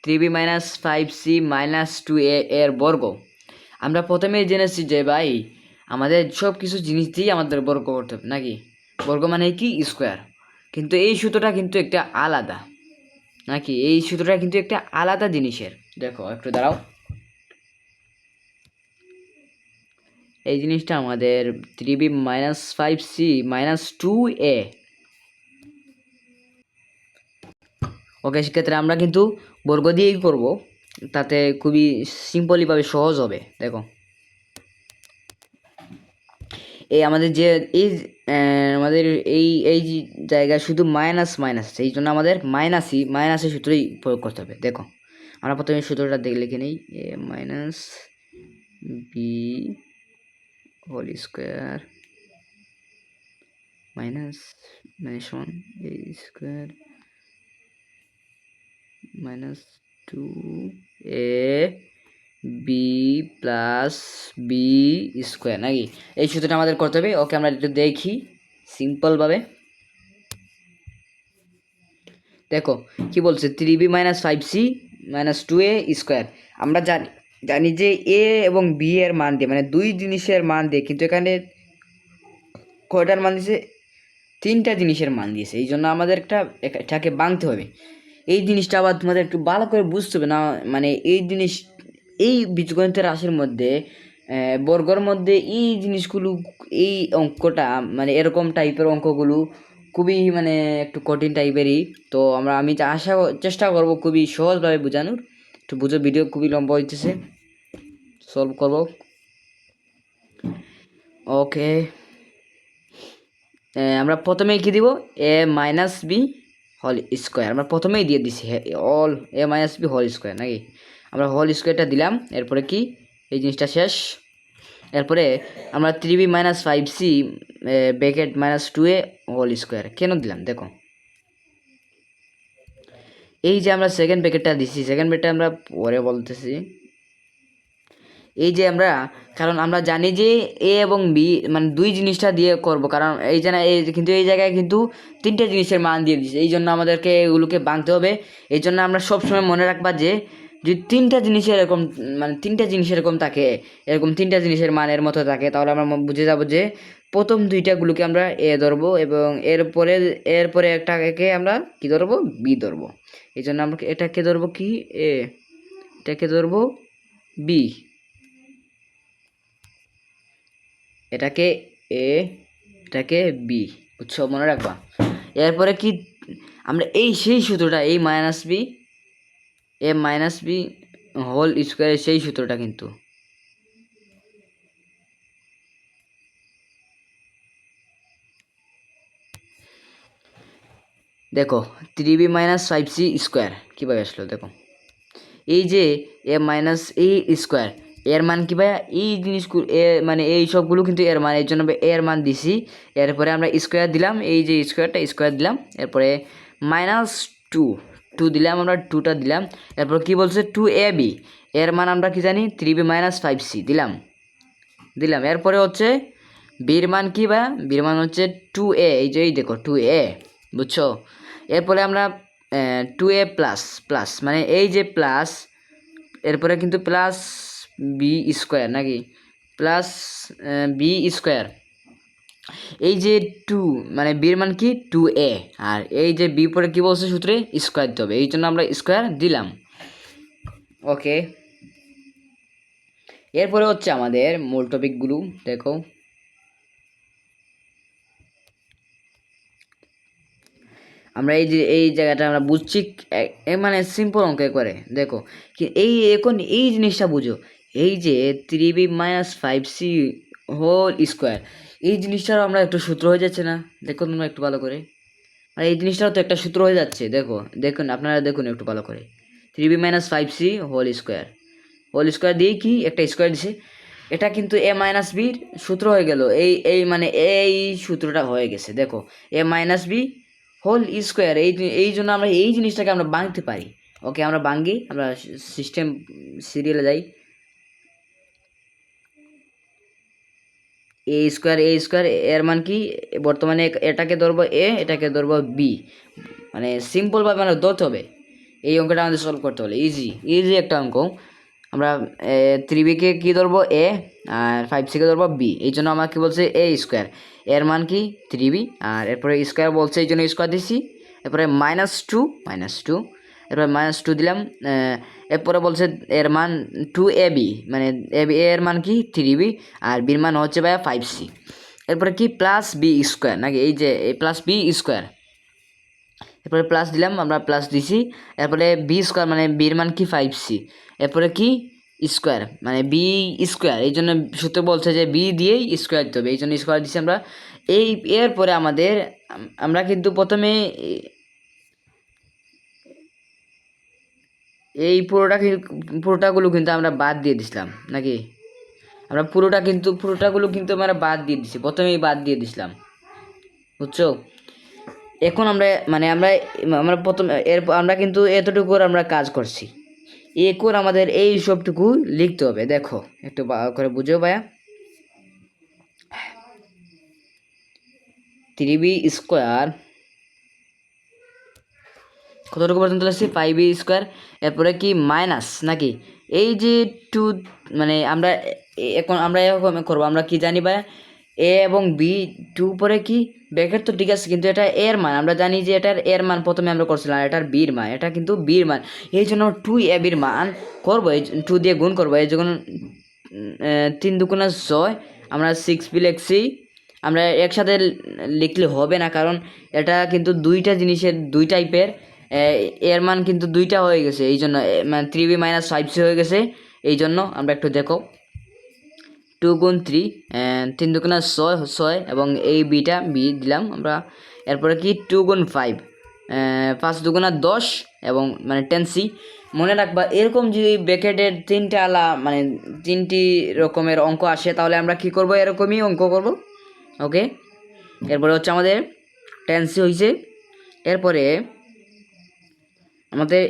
3b - 5c - 2a এর বর্গ। আমরা প্রথমেই জেনেছি যে ভাই আমাদের সব কিছু জিনিস দিয়েই আমাদের বর্গ করতে হবে নাকি, বর্গ মানে কি স্কোয়ার, কিন্তু এই সূত্রটা কিন্তু একটা আলাদা নাকি, এই সূত্রটা কিন্তু একটা আলাদা জিনিসের। দেখো একটু দাঁড়াও, এই জিনিসটা আমাদের 3b - 5c - 2a। ওকে শিক্ষার্থীরা, আমরা কিন্তু বর্গ দিয়েই করব, তাতে খুবই সিম্পলিভাবে সহজ হবে। দেখো এই আমাদের যে এই আমাদের এই জায়গায় শুধু মাইনাস আছে, এই জন্য আমাদের মাইনাসের সূত্রই প্রয়োগ করতে হবে। দেখো আমরা প্রথমে সূত্রটা লিখে নিই, a - b whole square minus সমান a square -2ab plus B square নাকি, এই সূত্রটা আমাদের করতে হবে। ওকে, আমরা একটু দেখি সিম্পলভাবে। দেখো কি বলছে, 3b - 5c - 2a স্কোয়ার। আমরা জানি যে এ এবং বি এর মান দিয়ে, মানে দুই জিনিসের মান দিয়ে, কিন্তু এখানে কয়টার মান দিয়েছে, 3টা জিনিসের মান দিয়েছে, এই জন্য আমাদের এটাকে ভাঙতে হবে। এই জিনিসটা আবার তোমাদের একটু ভালো করে বুঝতে হবে না, মানে এই বীজগণিতের রাশির মধ্যে বর্গর মধ্যে এই জিনিসগুলো, এই অঙ্কটা মানে এরকম টাইপের অঙ্কগুলো খুবই মানে একটু কঠিন টাইপেরই। তো আমি চেষ্টা করব খুবই সহজভাবে বোঝানোর। একটু বুঝো, ভিডিও খুবই লম্বা হইতেছে, সলভ করব। ওকে, আমরা প্রথমেই কি দিব, এ মাইনাস বি হোল স্কোয়ার আমরা প্রথমেই দিয়ে দিছি, অল এ মাইনাস বি হোল স্কোয়ার নাকি, আমরা হোল স্কোয়ারটা দিলাম। এরপরে কি এই জিনিসটা শেষ। এরপরে আমরা 3b minus 5c bracket minus 2a whole square কেন দিলাম দেখো, এই যে আমরা সেকেন্ড ব্র্যাকেটটা দিছি, সেকেন্ড ব্র্যাকেটটা আমরা পরে বলতেছি। এই যে আমরা, কারণ আমরা জানি যে এ এবং বি মানে দুই জিনিসটা দিয়ে করব, কারণ এই যে না এই কিন্তু এই জায়গায় কিন্তু তিনটে জিনিসের মান দিয়ে দিচ্ছে, এই জন্য আমাদেরকে এগুলোকে ভাঙতে হবে। এই জন্য আমরা সবসময় মনে রাখবা যে যদি তিনটা জিনিসের এরকম মানে তিনটা জিনিস এরকম থাকে, এরকম তিনটা জিনিসের মানের মতো থাকে, তাহলে আমরা বুঝে যাব যে প্রথম দুইটাগুলোকে আমরা এ ধরবো এবং এরপরে একটাকে আমরা কি ধরবো, বি ধরবো। এই জন্য আমরা এটাকে ধরবো কি এ, এটাকে ধরবো বি, এটাকে এ, এটাকে বি, বুঝছো, মনে রাখবা। এরপরে কি আমরা এই সেই সূত্রটা, এই মাইনাস বি এ মাইনাস বি হোল স্কোয়ারের সেই সূত্রটা কিন্তু দেখো 3b মাইনাস 5c স্কোয়ার কীভাবে আসলো দেখো, এই যে এ মাইনাস এ স্কোয়ার এর মান কি ভাই, এই জিনিসগুলো এ মানে এই সবগুলো কিন্তু এর মান, এর জন্য এর মান দিছি। এরপরে আমরা স্কোয়ার দিলাম, এই যে স্কোয়ারটা স্কোয়ার দিলাম। এরপরে মাইনাস টু টু দিলাম, আমরা টুটা দিলাম। এরপর কি বলছে 2ab এর মান আমরা কি জানি 3b মাইনাস 5c দিলাম। এরপরে হচ্ছে বির মান কি ভাই, বির মান হচ্ছে 2a, এই যে এই দেখো 2a, বুঝছো। এরপরে আমরা 2a প্লাস প্লাস মানে এই যে প্লাস, এরপরে কিন্তু প্লাস বি স্কোয়ার নাকি, প্লাস বি স্কোয়ার, এই যে 2 মানে বির মান কি 2a, আর এই যে বি পরে কি বলছে সূত্রে স্কোয়ার দিতে হবে, এই জন্য আমরা স্কোয়ার দিলাম। ওকে, এরপরে হচ্ছে আমাদের মূল টপিকগুলো দেখো। আমরা এই যে এই জায়গাটা আমরা বুঝছি মানে সিম্পল অঙ্ক করে দেখো কি, এই এখন এই জিনিসটা বুঝো, এই যে 3b minus 5c whole square, এই জিনিসটাও আমরা একটু সূত্র হয়ে যাচ্ছে না, দেখো তোমরা একটু ভালো করে, আর এই জিনিসটাও তো একটা সূত্র হয়ে যাচ্ছে, দেখো দেখুন আপনারা দেখুন একটু ভালো করে, 3b minus 5c whole square দিয়ে কি একটা স্কোয়ার দিছে, এটা কিন্তু এ মাইনাস বির সূত্র হয়ে গেল, এই মানে এই সূত্রটা হয়ে গেছে দেখো, A minus B whole square, এই জন্য আমরা এই জিনিসটাকে আমরা ভাঙতে পারি। ওকে, আমরা ভাঙি, আমরা সিস্টেম সিরিয়ালে যাই। এ স্কোয়ার এর মান কি, বর্তমানে এটাকে ধরবো এ, এটাকে ধরবো বি, মানে সিম্পলভাবে মানে ধরতে হবে, এই অঙ্কটা আমাদের সলভ করতে হলে ইজি একটা অঙ্ক। আমরা 3bকে কী ধরবো এ, আর 5cকে ধরবো বি, এই জন্য আমার কি বলছে এ স্কোয়ার, এর মান কি 3b, আর এরপরে স্কোয়ার বলছে এই জন্য স্কোয়ার দিছি। এরপরে মাইনাস টু এরপরে -2 দিলাম। এরপরে বলছে এর মান 2ab, মানে এর মান কি 3b, আর বির মান হচ্ছে ভাইয়া 5c। এরপরে কি প্লাস বি স্কোয়ার নাকি, এই যে প্লাস বি স্কোয়ার, এরপরে প্লাস দিলাম, আমরা প্লাস দিছি। এরপরে বি স্কোয়ার মানে বির মান কি 5c, এরপরে কি স্কোয়ার মানে বি স্কোয়ার, এই জন্য সূত্র বলছে যে বি দিয়েই স্কোয়ার দিতে হবে, এই জন্য স্কোয়ার দিচ্ছি আমরা। এরপরে আমরা কিন্তু প্রথমে এই পুরোটাগুলো কিন্তু আমরা বাদ দিয়ে দিছিলাম নাকি, আমরা পুরোটাগুলো কিন্তু আমরা বাদ দিয়ে দিছি, প্রথমেই বাদ দিয়ে দিছিলাম, বুঝছো। এখন আমরা আমরা কিন্তু এতটুকু আমরা কাজ করছি, এখন আমাদের এই সবটুকু লিখতে হবে, দেখো একটু ভালো করে বুঝো ভাইয়া। 3b স্কোয়ার কতটুকু পর্যন্ত লিখছি 5b স্কোয়ার, এরপরে কি মাইনাস নাকি, এই যে 2 মানে আমরা এখন করবো, আমরা কি জানি ভাইয়া এ এবং বি 2 পরে কি ব্র্যাকেট তো ঠিক আছে, কিন্তু এটা এর মান আমরা জানি যে এটার এর মান প্রথমে আমরা করছিলাম, এটার বির মান, এটা কিন্তু বির মান, এই জন্য 2ab মান করবো, এই 2 দিয়ে গুণ করবো, এই জন্য 3 দুগুণা 6 আমরা 6b লিখছি। আমরা একসাথে লিখলে হবে না, কারণ এটা কিন্তু দুইটা জিনিসের দুই টাইপের, এর মান কিন্তু দুইটা হয়ে গেছে, এই জন্য মানে 3b - 5c হয়ে গেছে। এই জন্য আমরা একটু দেখো 2 গুণ 3 3 দুগুণা 6 এবং এই বিটা বি দিলাম আমরা। এরপরে কি 2 গুণ 5 5 দুগুণা 10 এবং মানে 10c। মনে রাখবা এরকম যদি ব্র্যাকেটের তিনটা মানে 3টি রকমের অঙ্ক আসে, তাহলে আমরা কি করব, এরকমই অঙ্ক করব। ওকে, এরপরে হচ্ছে আমাদের 10c হয়েছে। এরপরে আমাদের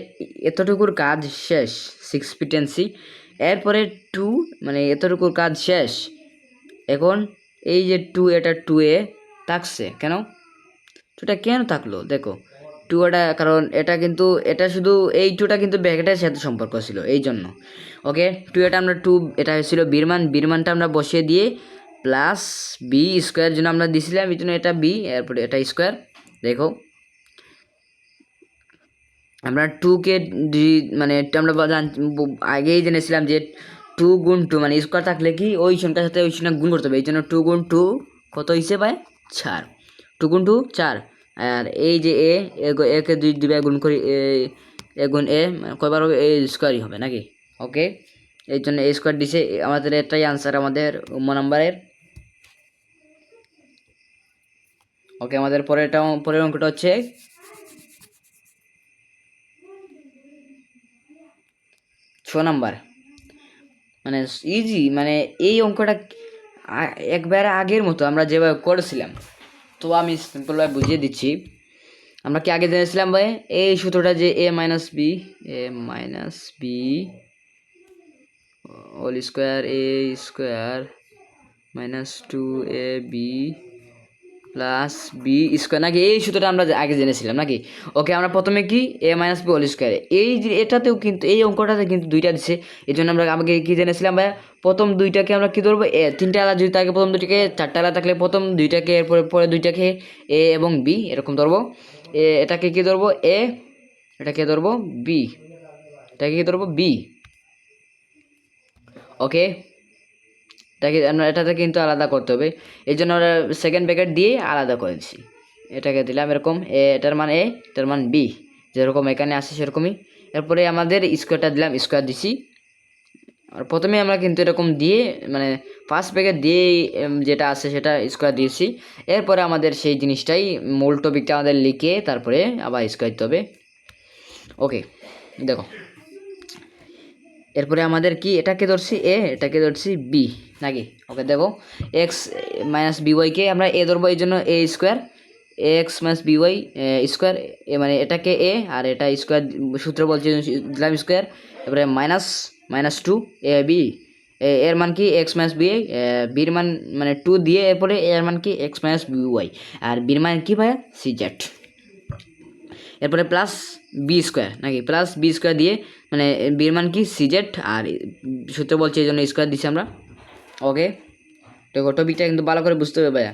এতটুকুর কাজ শেষ, 6p 10c। এরপরে 2 মানে এতটুকুর কাজ শেষ। এখন এই যে 2, এটা 2a থাকছে কেন, 2টা কেন থাকলো দেখো, 2 এটা কারণ এটা কিন্তু এটা শুধু এই 2টা কিন্তু ব্র্যাকেটের সাথে সম্পর্ক ছিল, এই জন্য। ওকে, 2 এটা আমরা 2 এটা হয়েছিল বিরমানটা আমরা বসিয়ে দিয়ে প্লাস বি স্কোয়ার জন্য আমরা দিছিলাম, এই জন্য এটা বি, এরপরে এটা স্কোয়ার। দেখো আমরা 2কে মানে আমরা আগেই জেনেছিলাম যে 2 গুণ 2 মানে স্কোয়ার থাকলে কি ওই সংখ্যার সাথে ওই সংখ্যা গুণ করতে হবে, এই জন্য 2 গুণ 2 কত হয়েছে ভাই, 4। 2 গুণ 2 4। আর এই যে একে 2 দিবে গুণ করি, এ গুণ এ কয়বার হবে, এ স্কোয়ারই হবে নাকি। ওকে, এই জন্য এ স্কোয়ার দিছে, আমাদের এটাই আনসার আমাদের নাম্বারের। ওকে, আমাদের পরের অঙ্কটা হচ্ছে 6 নাম্বার। মানে ইজি, মানে এই অঙ্কটা একবার আগের মতো আমরা যেভাবে করেছিলাম, তো আমি সিম্পলভাবে বুঝিয়ে দিচ্ছি। আমরা কি আগে জেনেছিলাম ভাই এই সূত্রটা, যে a minus B whole square a square minus 2ab plus B square, নাকি এই সূত্রটা আমরা আগে জেনেছিলাম নাকি। ওকে, আমরা প্রথমে কি a minus B whole square, এই যে এটাতেও কিন্তু এই অঙ্কটাতে কিন্তু দুইটা দিচ্ছে, এই জন্য আমরা আমাকে কি জেনেছিলাম ভাই, প্রথম দুইটাকে আমরা কি ধরবো, এ তিনটা আলাদা যদি থাকে প্রথম দুইটাকে, চারটা আলাদা থাকলে প্রথম দুইটাকে, এরপরে পরে দুইটাকে এ এবং বি এরকম ধরবো। এটাকে কি ধরবো এ, এটাকে ধরবো বি, এটাকে কি ধরবো বি। ওকে, এটাতে কিন্তু আলাদা করতে হবে, এই জন্য আমরা সেকেন্ড ব্র্যাকেট দিয়ে আলাদা করেছি। এটাকে দিলাম এরকম, এটার মান এ, এটার মান বি, যেরকম এখানে আসে সেরকমই। এরপরে আমাদের স্কোয়ারটা দিলাম, স্কোয়ার দিছি। আর প্রথমে আমরা কিন্তু এরকম দিয়ে মানে ফার্স্ট ব্র্যাকেট দিয়ে যেটা আছে সেটা স্কোয়ার দিয়েছি। এরপরে আমাদের সেই জিনিসটাই মূল টপিকটা আমাদের লিখে তারপরে আবার স্কোয়ার দিতে হবে। ওকে, দেখো এরপরে আমাদের কি, এটাকে ধরছি এ, এটাকে ধরছি বি নাকি। ওকে, দেখো এক্স মাইনাস বিওয়াইকে আমরা এ ধরবো, এই জন্য a square, x minus b y square, মানে এটাকে এ আর এটা স্কোয়ার সূত্র বলছে দিলাম স্কোয়ার। এরপরে মাইনাস 2 এ বি, এর মান কি এক্স মাইনাস বি, বির মান মানে 2 দিয়ে এরপরে এর মান কি এক্স মাইনাস বিওয়াই, আর বির মান কি ভাই সি জেড। এরপরে প্লাস বি স্কোয়ার নাকি, প্লাস বি স্কোয়ার দিয়ে মানে বির মান কি সিজেড, আর সূত্র বলছে এই জন্য স্কোয়ার দিচ্ছি আমরা। ওকে, তো টপিকটা কিন্তু ভালো করে বুঝতে হবে ভাইয়া।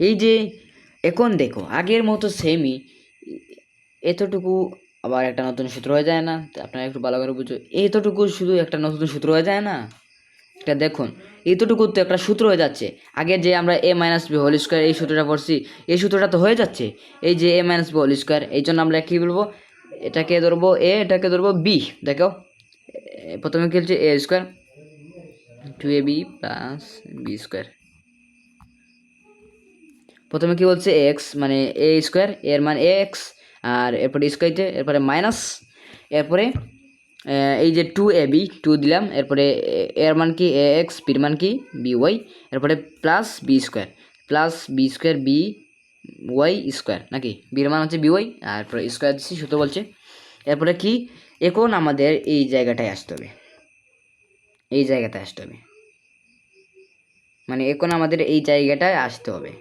এই যে এখন দেখো আগের মতো সেমই এতটুকু, আবার একটা নতুন সূত্র হয়ে যায় না, আপনারা একটু ভালো করে বুঝো, এতটুকু শুধু একটা নতুন সূত্র হয়ে যায় না। এটা দেখুন এতটুকু তো একটা সূত্র হয়ে যাচ্ছে, আগে যে আমরা এ মাইনাস বি হোল স্কোয়ার এই সূত্রটা পড়ছি, এই সূত্রটা তো হয়ে যাচ্ছে, এই যে এ মাইনাস বি হোল স্কোয়ার, এই জন্য আমরা কী বলবো, এটাকে ধরবো এ, এটাকে ধরবো বি। দেখো প্রথমে কী হচ্ছে a square 2ab plus B square, প্রথমে কি বলছে এক্স মানে এ স্কোয়ার, এর মান এক্স, আর এরপরে স্কোয়ারতে এরপরে মাইনাস, এরপরে এই যে 2ab 2 দিলাম, এরপরে এর মান কি এ এক্স, বির মান কি বি ওয়াই, এরপরে plus B square B Y square নাকি, বির মান হচ্ছে বি ওয়াই, আর এরপরে স্কোয়ার দিচ্ছি সূত্র বলছে। এরপরে কি এখন আমাদের এই জায়গাটায় আসতে হবে, এই জায়গাটায় আসতে হবে, মানে এখন আমাদের এই জায়গাটায় আসতে হবে।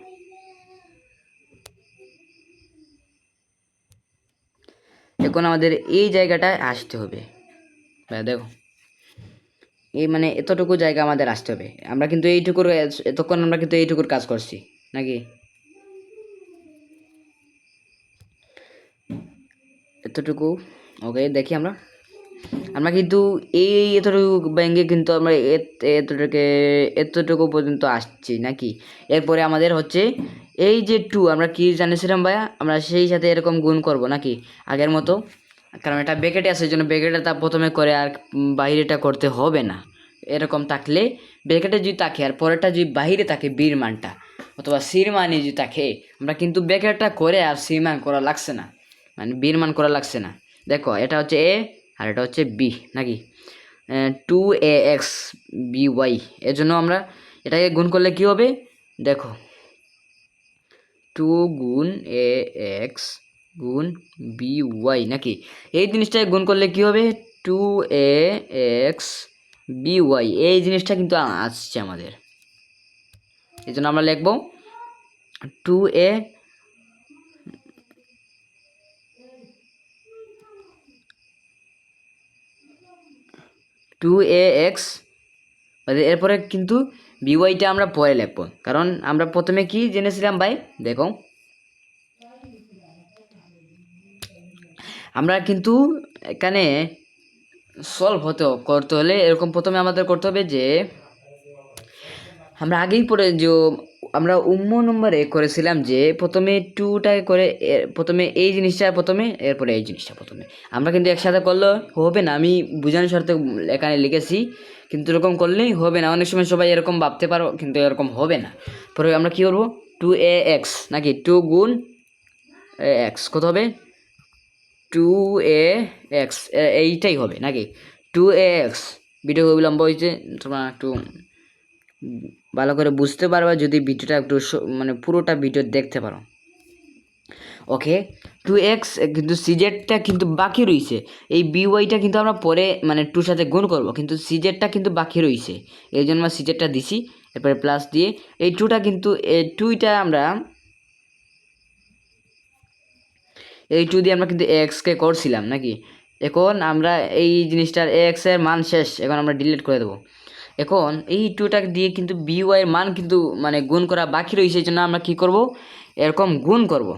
এখন আমাদের এই জায়গাটায় আসতে হবে, দেখো এই মানে এতটুকু জায়গা আমাদের আসতে হবে, আমরা কিন্তু এইটুকুর এতক্ষণ আমরা কিন্তু এইটুকুর কাজ করছি নাকি। এতটুকু। ওকে, দেখি আমরা কিন্তু এই এতটুকু ব্যাঙ্কে কিন্তু আমরা এতটুকু পর্যন্ত আসছি নাকি। এরপরে আমাদের হচ্ছে এই যে 2 আমরা কি জানিয়েছিলাম ভাইয়া, আমরা সেই সাথে এরকম গুণ করব নাকি আগের মতো, কারণ এটা ব্র্যাকেটে আছে, এই জন্য ব্র্যাকেটে তা প্রথমে করে আর বাইরেটা করতে হবে না। এরকম থাকলে ব্র্যাকেটে যদি থাকে আর পরেরটা যদি বাইরে থাকে বীর মানটা অথবা সির মানে যদি থাকে, আমরা কিন্তু ব্র্যাকেটটা করে আর সি মান করা লাগছে না, মানে বীর মান করা লাগছে না। দেখো এটা হচ্ছে এ আর এটা হচ্ছে বি নাকি, 2ax by, এর জন্য আমরা এটাকে গুণ করলে কি হবে দেখো, 2 গুণ ax গুণ by নাকি, এই জিনিসটাকে গুণ করলে কি হবে 2ax by, এই জিনিসটা কিন্তু আসছে আমাদের। এই জন্য আমরা লিখব 2ax, এরপরে কিন্তু বিওয়াইটা আমরা পরে লিখব, কারণ আমরা প্রথমে কি জেনেছিলাম ভাই দেখো, আমরা কিন্তু এখানে সলভ করতে হলে এরকম প্রথমে আমাদের করতে হবে যে আমরা আগেই পড়ে যে আমরা নম্বরে করেছিলাম যে প্রথমে 2টাকে করে প্রথমে এই জিনিসটা প্রথমে, এরপরে এই জিনিসটা প্রথমে, আমরা কিন্তু একসাথে করলে হবে না। আমি বোঝানোর স্বার্থে এখানে লিখেছি, কিন্তু এরকম করলেই হবে না। অনেক সময় সবাই এরকম ভাবতে পারো, কিন্তু এরকম হবে না। পরে আমরা কী করবো 2ax নাকি 2 গুণ x কত হবে 2ax, এইটাই হবে নাকি 2ax। ভিডিও বিলম্ব হয়েছে, তোমরা একটু ভালো করে বুঝতে পারবা যদি ভিডিওটা একটু মানে পুরোটা ভিডিও দেখতে পারো। ওকে, 2x কিন্তু সিজেডটা কিন্তু বাকি রয়েছে, এই বিওয়াইটা কিন্তু আমরা পরে মানে 2 সাথে গুণ করব, কিন্তু সিজেডটা কিন্তু বাকি রয়েছে, এই জন্য আমরা সিজেডটা দিছি, এরপরে প্লাস দিয়ে এই 2টা কিন্তু এই 2টা আমরা এই 2 দিয়ে আমরা কিন্তু এক্সকে করছিলাম নাকি। এখন আমরা এই জিনিসটার এক্স এর মান শেষ, এখন আমরা ডিলিট করে দেবো। এখন এই 2টা দিয়ে কিন্তু বিওয়াই এর মান কিন্তু মানে গুণ করা বাকি রয়েছে, এই জন্য আমরা কী করব এরকম গুণ করব।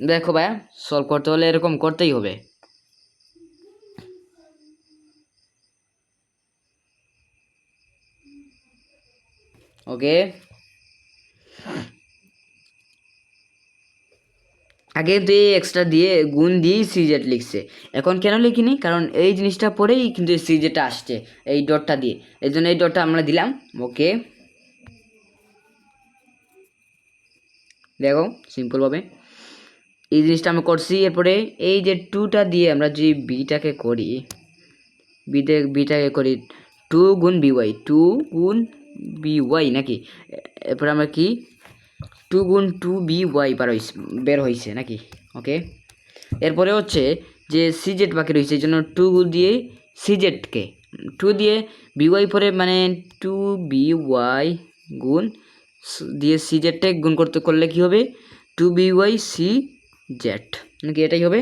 দেখো ভাইয়া, সলভ করতে হলে এরকম করতেই হবে। ওকে, আগে তো এই এক্সট্রা দিয়ে গুণ দিয়েই সিজেট লিখছে, এখন কেন লিখিনি, কারণ এই জিনিসটা পরেই কিন্তু সিজেটটা আসছে এই ডটটা দিয়ে, এই জন্য এই ডটটা আমরা দিলাম। ওকে, দেখো সিম্পলভাবে এই জিনিসটা আমরা করছি। এরপরে এই যে 2টা দিয়ে আমরা যদি বিটাকে করি, বিটাকে করি 2 গুণ বিওয়াই, 2 গুণ বিওয়াই নাকি, এরপরে আমরা কি 2 গুণ 2 বিওয়াই বের হয়েছে নাকি। ওকে, এরপরে হচ্ছে যে সিজেট বাকি রয়েছে, এই জন্য 2 দিয়ে সিজেটকে 2 দিয়ে বিওয়াই পরে মানে 2 বিওয়াই গুণ দিয়ে সিজেটটা গুণ করলে কি হবে 2 বিওয়াই সি জেড নাকি, এটাই হবে।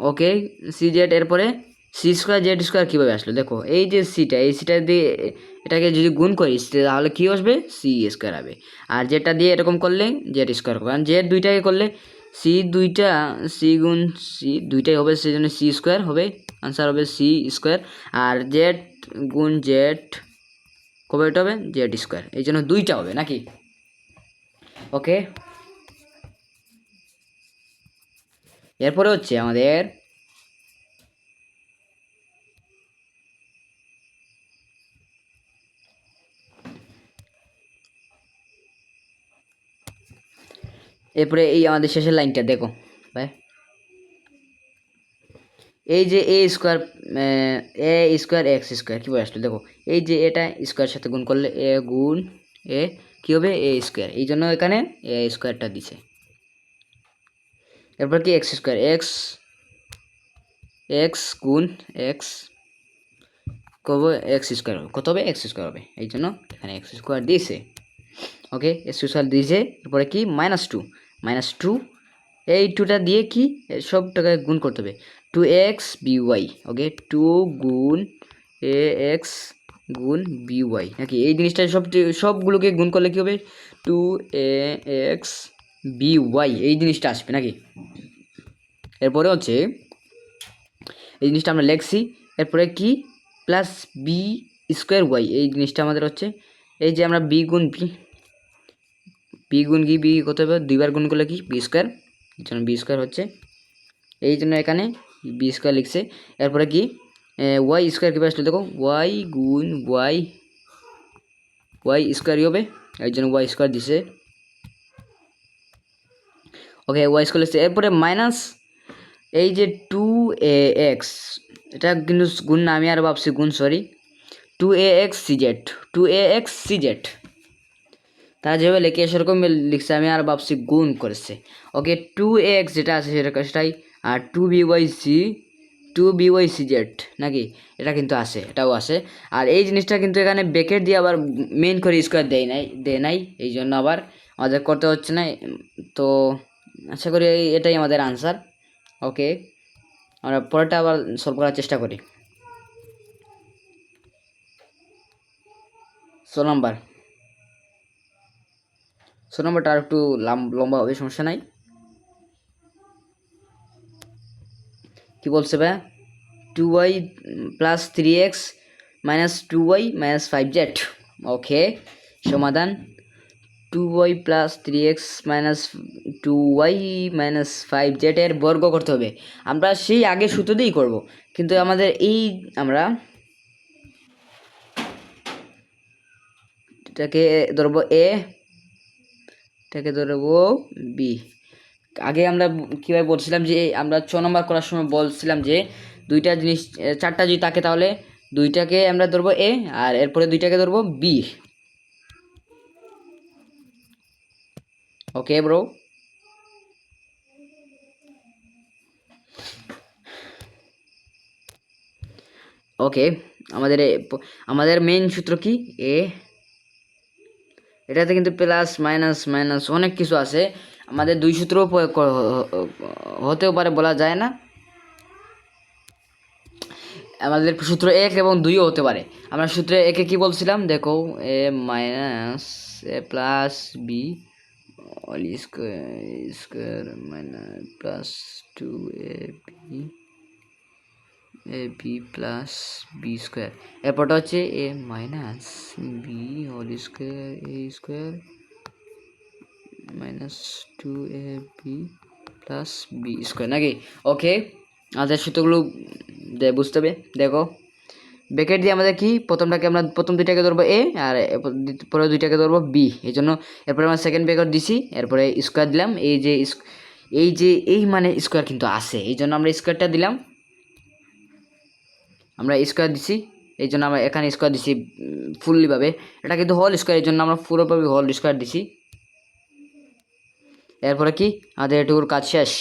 ওকে, সি জেড, এরপরে সি স্কোয়ার জেড স্কোয়ার কীভাবে আসলো দেখো, এই যে সিটা, এই সিটা দিয়ে এটাকে যদি গুণ করি তাহলে কী আসবে সি স্কোয়ার হবে, আর যেটা দিয়ে এরকম করলে জেড স্কোয়ার হবে, কারণ জেড দুইটাকে করলে সি গুণ সি দুইটাই হবে, সেই জন্য সি স্কোয়ার হবে, আনসার হবে সি স্কোয়ার। আর জেড গুণ জেড কবে এটা হবে জেড স্কোয়ার, এই জন্য দুইটা হবে নাকি। ওকে, এরপরে হচ্ছে আমাদের এরপরে এই আমাদের শেষের লাইনটা দেখো ভাই, এই যে এ স্কোয়ার এক্স স্কোয়ার কীভাবে আসলো দেখো, এই যে এটা স্কোয়ার সাথে গুণ করলে এ গুণ এ কী হবে এ স্কোয়ার, এই জন্য এখানে এ স্কোয়ারটা দিছে। এরপর কি এক্স স্কোয়ার, এক্স গুণ এক্স কব এক্স স্কোয়ার হবে, কত হবে এক্স স্কোয়ার হবে, এই জন্য এখানে এক্স স্কোয়ার দিয়েছে। ওকে, এক্স স্কোয়ার দিয়েছে, এরপরে কি -2 এই 2টা দিয়ে কি সবটাকে গুণ করতে হবে 2x by। ওকে, 2 গুণ ax গুণ by নাকি, এই জিনিসটা সবগুলোকে গুণ করলে কি হবে 2ax বি ওয়াই এই জিনিসটা আসবে নাকি। এরপরে হচ্ছে এই জিনিসটা আমরা লিখছি, এরপরে কি প্লাস বি স্কোয়ার ওয়াই এই জিনিসটা আমাদের হচ্ছে এই যে আমরা বি গুণ কি বি কত হবে, দুইবার গুণ করলে কি বি স্কোয়ার, এই জন্য বি স্কোয়ার হচ্ছে, এই জন্য এখানে বি স্কোয়ার লিখছে। এরপরে কি ওয়াই স্কোয়ার কীভাবে আসলে দেখো, ওয়াই গুণ ওয়াই স্কোয়ারই হবে, এই জন্য ওয়াই স্কোয়ার দিছে। ওকে ওয়াই স্কোয়ার লিখছে। এরপরে মাইনাস এই যে 2ax, এটা কিন্তু গুণ না, আমি আর ভাবছি গুণ, সরি 2ax cz, তারা যেভাবে লিখে সেরকম লিখছে, আমি আর ভাবছি গুণ করেছে। ওকে 2ax যেটা আছে সেটাই, আর 2by cz নাকি, এটা কিন্তু আছে, এটাও আছে। আর এই জিনিসটা কিন্তু এখানে ব্র্যাকেট দিয়ে আবার মেইন করে স্কোয়ার দেয় নাই, এই জন্য আবার আমাদের করতে হচ্ছে না। তো আশা করি এটাই আমাদের আনসার। ওকে আমরা পরেরটা আবার সলভ করার চেষ্টা করি। 16 নম্বরটা আর একটু লম্বা হবে, সমস্যা নাই। কি বলছে ভাই, 2y plus 3x minus 2y minus 5z। ওকে সমাধান 2y plus 3x minus 2y minus 5z এর বর্গ করতে হবে। আমরা সেই আগে সূত্র দিয়েই করব, কিন্তু আমাদের এই আমরা এটাকে ধরবো এ, এটাকে ধরবো বি। আগে আমরা কীভাবে বলছিলাম যে আমরা 6 নম্বর করার সময় বলছিলাম যে দুইটা জিনিস, চারটা যদি থাকে তাহলে দুইটাকে আমরা ধরবো এ আর এরপরে দুইটাকে ধরবো বি। ওকে ব্রো, ওকে আমাদের মেইন সূত্র কি এ, এটাতে কিন্তু প্লাস মাইনাস অনেক কিছু আছে, আমাদের দুই সূত্র হতেও পারে, বলা যায় না। আমাদের সূত্র 1 এবং 2ও হতে পারে। আমরা সূত্রে একে কি বলছিলাম দেখো, A minus A plus B all square minus plus 2ab plus B square, এরপরটা হচ্ছে A minus B whole square A square minus 2ab plus B square নাকি। ওকে আমাদের সূত্রগুলো বুঝতে হবে। দেখো ব্র্যাকেট দিয়ে আমাদের কি প্রথমটাকে আমরা প্রথম দুইটাকে ধরবো এ আর পরে দুইটাকে ধরবো বি, এই জন্য এরপরে আমরা সেকেন্ড ব্র্যাকেট দিছি, এরপরে স্কোয়ার দিলাম। এই মানে স্কোয়ার কিন্তু আছে, এই জন্য আমরা স্কোয়ারটা দিলাম, আমরা স্কোয়ার দিছি, এই জন্য আমরা এখানে স্কোয়ার দিছি ফুললিভাবে। এটা কিন্তু হোল স্কোয়ার, এই জন্য আমরা পুরোভাবে হোল স্কোয়ার দিছি। এরপরে কি আমাদের এটুকুর কাজ শেষ।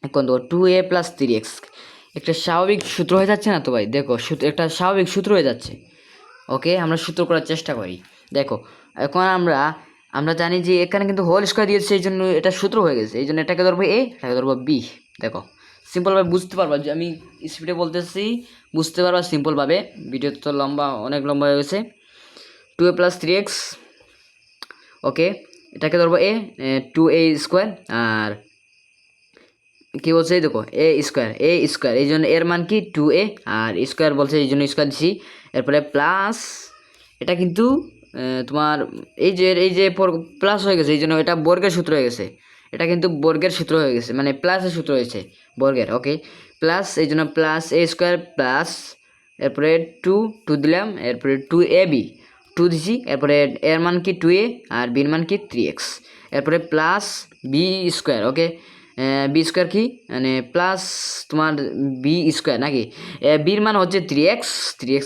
এখন দেখো 2a প্লাস 3x একটা স্বাভাবিক সূত্র হয়ে যাচ্ছে না তো ভাই, দেখো একটা স্বাভাবিক সূত্র হয়ে যাচ্ছে। ওকে আমরা সূত্র করার চেষ্টা করি। দেখো এখন আমরা জানি যে এখানে কিন্তু হোল স্কোয়ার দিয়েছে, এই জন্য এটা সূত্র হয়ে গেছে, এই জন্য এটাকে ধরবো এ, এটাকে ধরবো বি। দেখো সিম্পলভাবে বুঝতে পারবা, যে আমি স্পিডে বলতেছি বুঝতে পারবা সিম্পলভাবে, ভিডিও তো অনেক লম্বা হয়ে গেছে। 2a প্লাস 3x, ওকে এটাকে ধরবো এ, 2a স্কোয়ার, আর কি বলছে দেখো এ স্কোয়ার এই জন্য এর মান কি 2a, আর স্কোয়ার বলছে এই জন্য স্কোয়ার দিছি। এরপরে প্লাস এটা কিন্তু তোমার এই যে প্লাস হয়ে গেছে, এই জন্য এটা বর্গের সূত্র হয়ে গেছে, এটা কিন্তু বর্গের সূত্র হয়ে গেছে, মানে প্লাসের সূত্র হয়েছে বর্গের। ওকে প্লাস এই জন্য প্লাস এ স্কোয়ার প্লাস এরপরে 2 দিলাম, এরপরে 2ab 2 দিছি, এরপরে এর মান কি 2a আর বির মান কি 3x, এরপরে প্লাস বি স্কোয়ার। ওকে বি স্কোয়ার কি মানে প্লাস তোমার বি স্কোয়ার নাকি, বির মান হচ্ছে 3x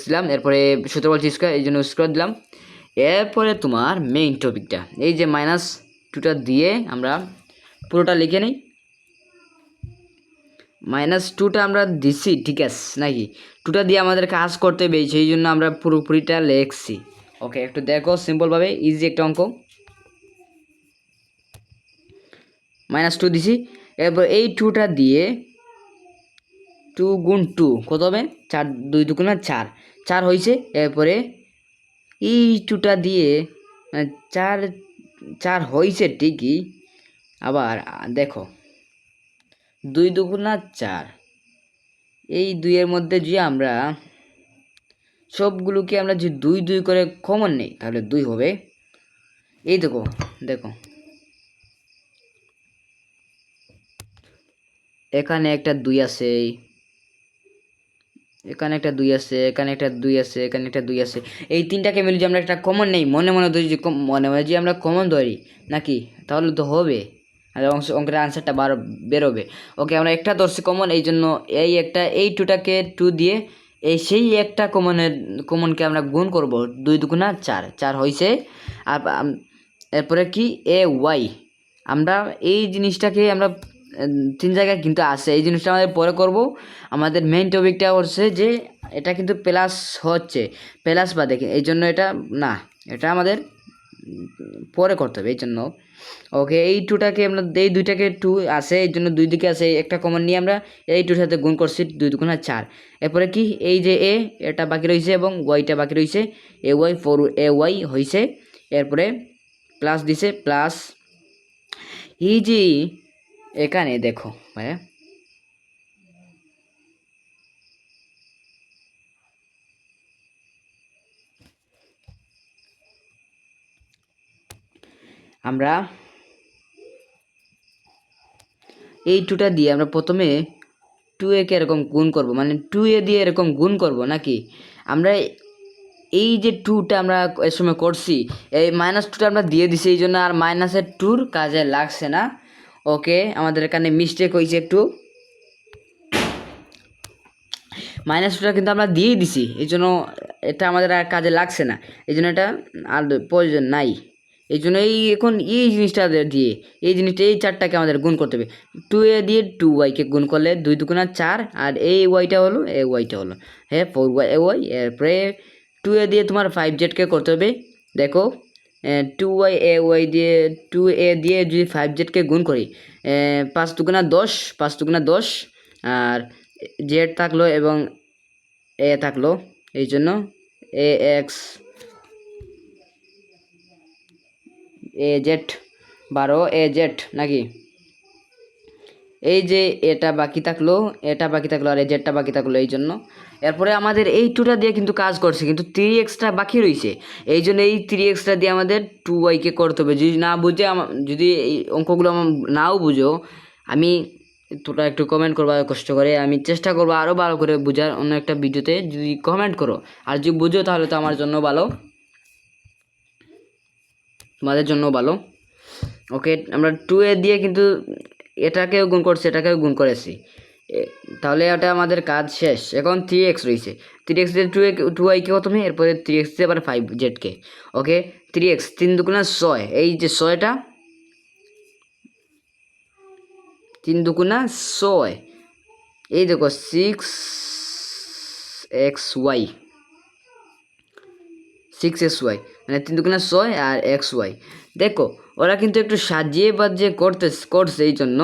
দিলাম, এরপরে সূত্র বলছি স্কোয়ার, এই জন্য স্কোয়ার দিলাম। এরপরে তোমার মেইন টপিকটা এই যে মাইনাস 2টা দিয়ে আমরা পুরোটা লিখে নিই। মাইনাস 2টা আমরা দিছি ঠিক আছে নাকি, 2টা দিয়ে আমাদের কাজ করতে হবে, সেই জন্য আমরা পুরোপুরিটা লিখছি। ওকে একটু দেখো সিম্পলভাবে, ইজি একটা অঙ্ক। মাইনাস 2 দিছি, এরপর এই 2টা দিয়ে 2 গুণ 2 কত হবে 4, 2 দুগুণে 4 হয়েছে। এরপরে এই 2টা দিয়ে 4 4 হয়েছে ঠিকই, আবার দেখো 2 দুগুণা 4, এই 2-এর মধ্যে যদি আমরা সবগুলোকে আমরা যদি 2 2 করে কমন নেই তাহলে 2 হবে। এই দেখো দেখো এখানে একটা 2 আছে, এখানে একটা 2 আছে, এখানে একটা 2 আছে, এখানে একটা 2 আছে। এই তিনটাকে মিলে যদি আমরা একটা কমন নেই, মনে মনে ধরি যে মনে মনে যদি আমরা কমন ধরি নাকি, তাহলে তো হবে, আর অঙ্কের আনসারটা বেরোবে। ওকে, আমরা একটা ধরছি কমন, এই জন্য এই একটা এই 2টাকে 2 দিয়ে এই সেই একটা কমনকে আমরা গুণ করব, 2 দুগুণা 4, 4 হয়েছে। আর এরপরে কি এ ওয়াই, আমরা এই জিনিসটাকে আমরা 3 জায়গায় কিন্তু আছে, এই জিনিসটা আমাদের পরে করব। আমাদের মেইন টপিকটা হচ্ছে যে এটা কিন্তু প্লাস হচ্ছে, প্লাস বা দেখে এই জন্য এটা না, এটা আমাদের পরে করতে হবে এই জন্য। ওকে, এই 2টাকে আমরা এই 2টাকে 2 আছে, এই জন্য 2 দিকে আছে, একটা কমন নিয়ে আমরা এই 2-র সাথে গুণ করছি, 2 দুগুণা 4। এরপরে কি এই যে এটা বাকি রয়েছে এবং ওয়াইটা বাকি রয়েছে, এ ওয়াই 4 এ ওয়াই হয়েছে। এরপরে প্লাস দিছে, প্লাস এই যে এখানে দেখো ভাইয়া, আমরা এই 2টা দিয়ে আমরা প্রথমে 2a কে এরকম গুণ করব, মানে 2a দিয়ে এরকম গুণ করব নাকি। আমরা এই যে 2টা আমরা এর সময় করছি, এই -2টা আমরা দিয়ে দিছি, এই জন্য আর -2 কাজে লাগছে না। ওকে, আমাদের এখানে মিস্টেক হয়েছে একটু, -2টা কিন্তু আমরা দিয়েই দিছি, এই জন্য এটা আমাদের আর কাজে লাগছে না, এই জন্য এটা আর প্রয়োজন নাই। এই জন্য এখন এই জিনিসটা দিয়ে এই জিনিসটা এই 4টাকে আমাদের গুণ করতে হবে। 2a দিয়ে 2y-কে গুণ করলে 2 দুগুণা 4, আর এই ওয়াইটা হলো এই ওয়াইটা হলো হ্যাঁ 4y। এরপরে 2a দিয়ে তোমার 5z-কে করতে হবে। দেখো 2y এ ওয়াই দিয়ে 2a দিয়ে যদি 5z-কে গুণ করি, 5 দুগুণা 10, 5 দুগুণা 10, আর জেড থাকলো এবং এ থাকলো, এই জন্য a x a z 12 a z নাকি, এই যে এটা বাকি থাকলো, এটা বাকি থাকলো, আর এই জেডটা বাকি থাকলো, এই জন্য। এরপরে আমাদের এই 2টা দিয়ে কিন্তু কাজ করছে, কিন্তু 3x-টা বাকি রয়েছে, এই জন্য এই 3x-টা দিয়ে আমাদের 2y-কে করতে হবে। যদি না বুঝে যদি এই অঙ্কগুলো নাও বুঝো, আমি তোরা একটু কমেন্ট করবা কষ্ট করে, আমি চেষ্টা করবো আরও ভালো করে বোঝার অন্য একটা ভিডিওতে, যদি কমেন্ট করো। আর যদি বুঝো তাহলে তো আমার জন্য ভালো, তোমাদের জন্য ভালো। ওকে, আমরা 2a দিয়ে কিন্তু এটাকেও গুণ করছি, এটাকেও গুণ করেছি, তাহলে এটা আমাদের কাজ শেষ। এখন 3x রয়েছে, 3x দিয়ে 2y-কে প্রথমে, এরপরে 3x দিয়ে আবার 5z-কে। ওকে, 3x 3 দুগুণা 6, এই যে 6টা 3 দুগুণা 6, এই দেখো 6xy, 6xy মানে 3 দুগুণা 6 আর xy। দেখো ওরা কিন্তু একটু সাজিয়ে বাজিয়ে করছে, এই জন্য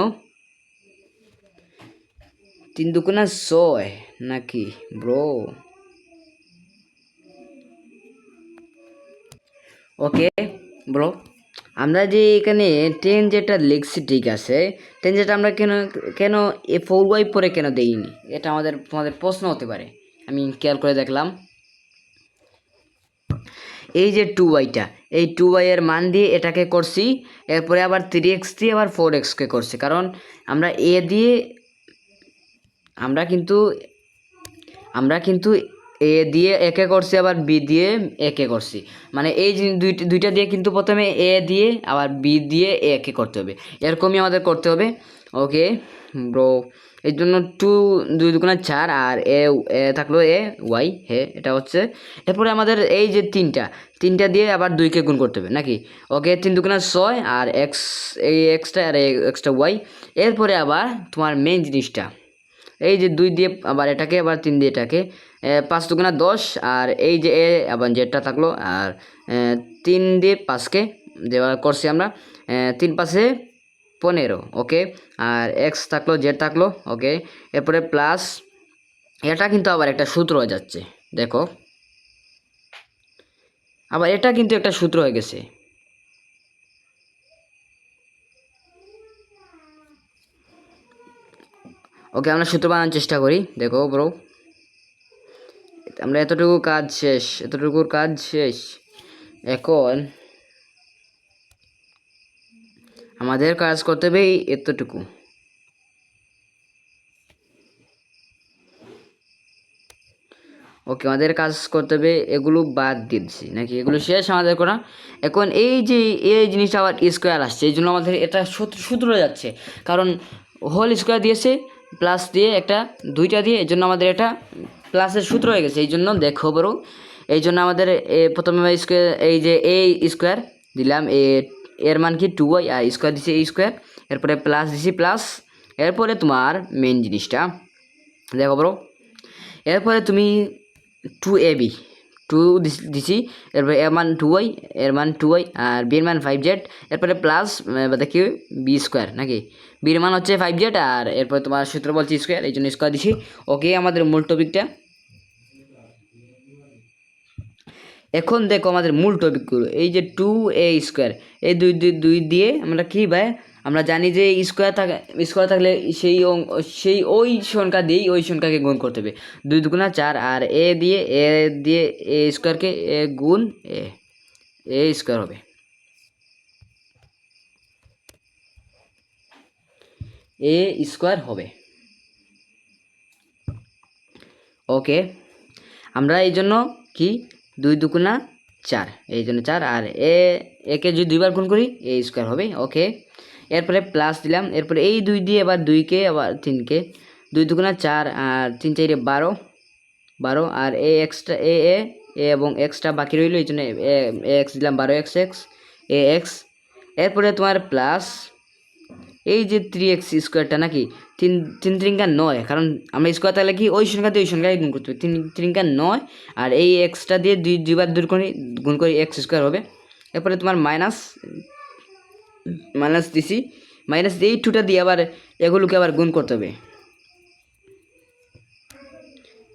3 দুগুণা 6 নাকি ব্রো। ওকে ব্রো, আমরা যে এখানে 10 যেটা লিখছি ঠিক আছে, 10 যেটা আমরা কেন কেন এ 4y পরে কেন দেইনি, এটা তোমাদের প্রশ্ন হতে পারে। আমি খেয়াল করে দেখলাম, এই যে 2y-টা, এই 2y এর মান দিয়ে এটাকে করছি, এরপরে আবার 3x দিয়ে আবার 4x-কে করছি, কারণ আমরা আমরা কিন্তু এ দিয়ে একে করছি, আবার বি দিয়ে একে করছি, মানে এই দুইটা দিয়ে কিন্তু প্রথমে এ দিয়ে আবার বি দিয়ে একে করতে হবে, এরকমই আমাদের করতে হবে। ওকে ব্রো, এই জন্য 2 দুগুণা 4 আর এ থাকলো এ ওয়াই, হে এটা হচ্ছে। এরপরে আমাদের এই যে তিনটা দিয়ে আবার 2-কে গুণ করতে হবে নাকি। ওকে, 3 দুগুণা 6 আর এই এক্সটা আর এক্সটা ওয়াই। এরপরে আবার তোমার মেইন জিনিসটা, এই যে 2 দিয়ে আবার এটাকে, আবার 3 দিয়ে এটাকে, 5 দুগুণা 10, আর এই যে এ আবার জেডটা থাকলো, আর 3 দিয়ে 5-কে দেওয়া করছি আমরা, 3 5-এ 15। ওকে, আর এক্স থাকলো, জেড থাকলো। ওকে, এরপরে প্লাস এটা কিন্তু আবার একটা সূত্র হয়ে যাচ্ছে, দেখো আবার এটা কিন্তু একটা সূত্র হয়ে গেছে। ওকে, আমরা সূত্র বানানোর চেষ্টা করি। দেখো ব্রো, আমরা এতটুকুর কাজ শেষ। এখন আমাদের কাজ করতে হবে এতটুকু। ওকে, আমাদের কাজ করতে হবে, এগুলো বাদ দিচ্ছি নাকি, এগুলো শেষ আমাদের করা। এখন এই জিনিসটা আবার স্কোয়ার আসছে, এই জন্য আমাদের এটা সূত্র যাচ্ছে, কারণ হোল স্কোয়ার দিয়েছে প্লাস দিয়ে একটা দুইটা দিয়ে, এই জন্য আমাদের এটা প্লাসের সূত্র হয়ে গেছে। এই জন্য দেখো বড়, এই জন্য আমাদের প্রথমে স্কোয়ার, এই যে এ স্কোয়ার দিলাম, এর মান কি 2y, আর স্কোয়ার দিছি এই স্কোয়ার, এরপরে প্লাস দিছি প্লাস, এরপরে তোমার মেন জিনিসটা দেখো বড়, এরপরে তুমি 2ab 2 দিছি, এরপরে এর মান 2y, এর মান 2y, আর বির মান 5z, এরপরে প্লাস দেখি বি স্কোয়ার নাকি, বির মান হচ্ছে 5z, আর এরপরে তোমার সূত্র বলছি স্কোয়ার, এই জন্য স্কোয়ার দিছি। ওকে, আমাদের মূল টপিকটা এখন দেখো, আমাদের মূল টপিকগুলো এই যে 2a স্কোয়ার, এই দুই দিয়ে আমরা কি ভাই, আমরা জানি যে স্কোয়ার থাকলে সেই ওই সংখ্যা দিয়েই ওই সংখ্যাকে গুণ করতে হবে। 2 দুগুণা 4, আর এ দিয়ে এ স্কোয়ারকে এ গুণ এ স্কোয়ার হবে, এ স্কোয়ার হবে। ওকে, আমরা এই জন্য কি 2 দুগুণা 4, এই জন্য 4, আর একে যদি দুইবার গুণ করি এ স্কোয়ার হবে। ওকে, এরপরে প্লাস দিলাম, এরপরে এই 2 দিয়ে আবার 2কে আবার 3কে, 2 দুগুণা 4 আর 3 4 12, আর এ এক্সট্রা এ এবং এক্সট্রা বাকি রইল, এই জন্য এক্স দিলাম, 12x এ এক্স। এরপরে তোমার প্লাস এই যে 3x স্কোয়ারটা নাকি, 3 3 9, কারণ আমরা স্কোয়ার থাকলে কি ওই সংখ্যা দিয়ে ওই সংখ্যায় গুণ করতে হবে, 3 3 9, আর এই এক্সটা দিয়ে দুইবার গুণ করি এক্স স্কোয়ার হবে। এরপরে তোমার মাইনাস দিছি, মাইনাস এই 2টা দিয়ে আবার এগুলোকে আবার গুণ করতে হবে,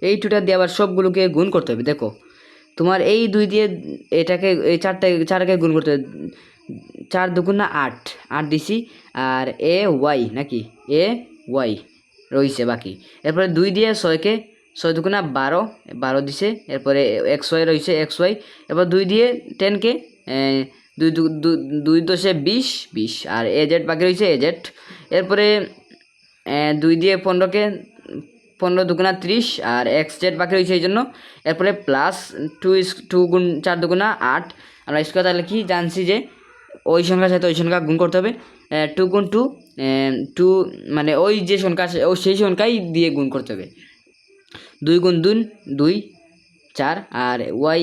এই 2টা দিয়ে আবার সবগুলোকে গুণ করতে হবে। দেখো তোমার এই 2 দিয়ে এটাকে এই 4টাকে গুণ করতে হবে, 4 দুগুণা 8 দিছি, আর এ ওয়াই নাকি এ ওয়াই রয়েছে বাকি, এরপরে 2 দিয়ে 6 দুগুণা 12 দিছে, এরপরে এক্স ওয়াই রয়েছে এক্স ওয়াই, এরপর 2 দিয়ে 10কে 2 দশে 20, আর এ জেড বাকি রয়েছে এ জেড, এরপরে 2 দিয়ে 15কে 15 দুগুণা 30, আর এক্স জেড বাকি রয়েছে এই জন্য, এরপরে প্লাস 2 গুণ 4 দুগুণা 8, আমরা স্কোয়ার তাহলে কি জানছি যে ওই সংখ্যার সাথে ওই সংখ্যা গুণ করতে হবে, 2 গুণ 2 মানে ওই যে সংখ্যা সেই সংখ্যাই দিয়ে গুণ করতে হবে, 2 গুণ 2 4, আর ওয়াই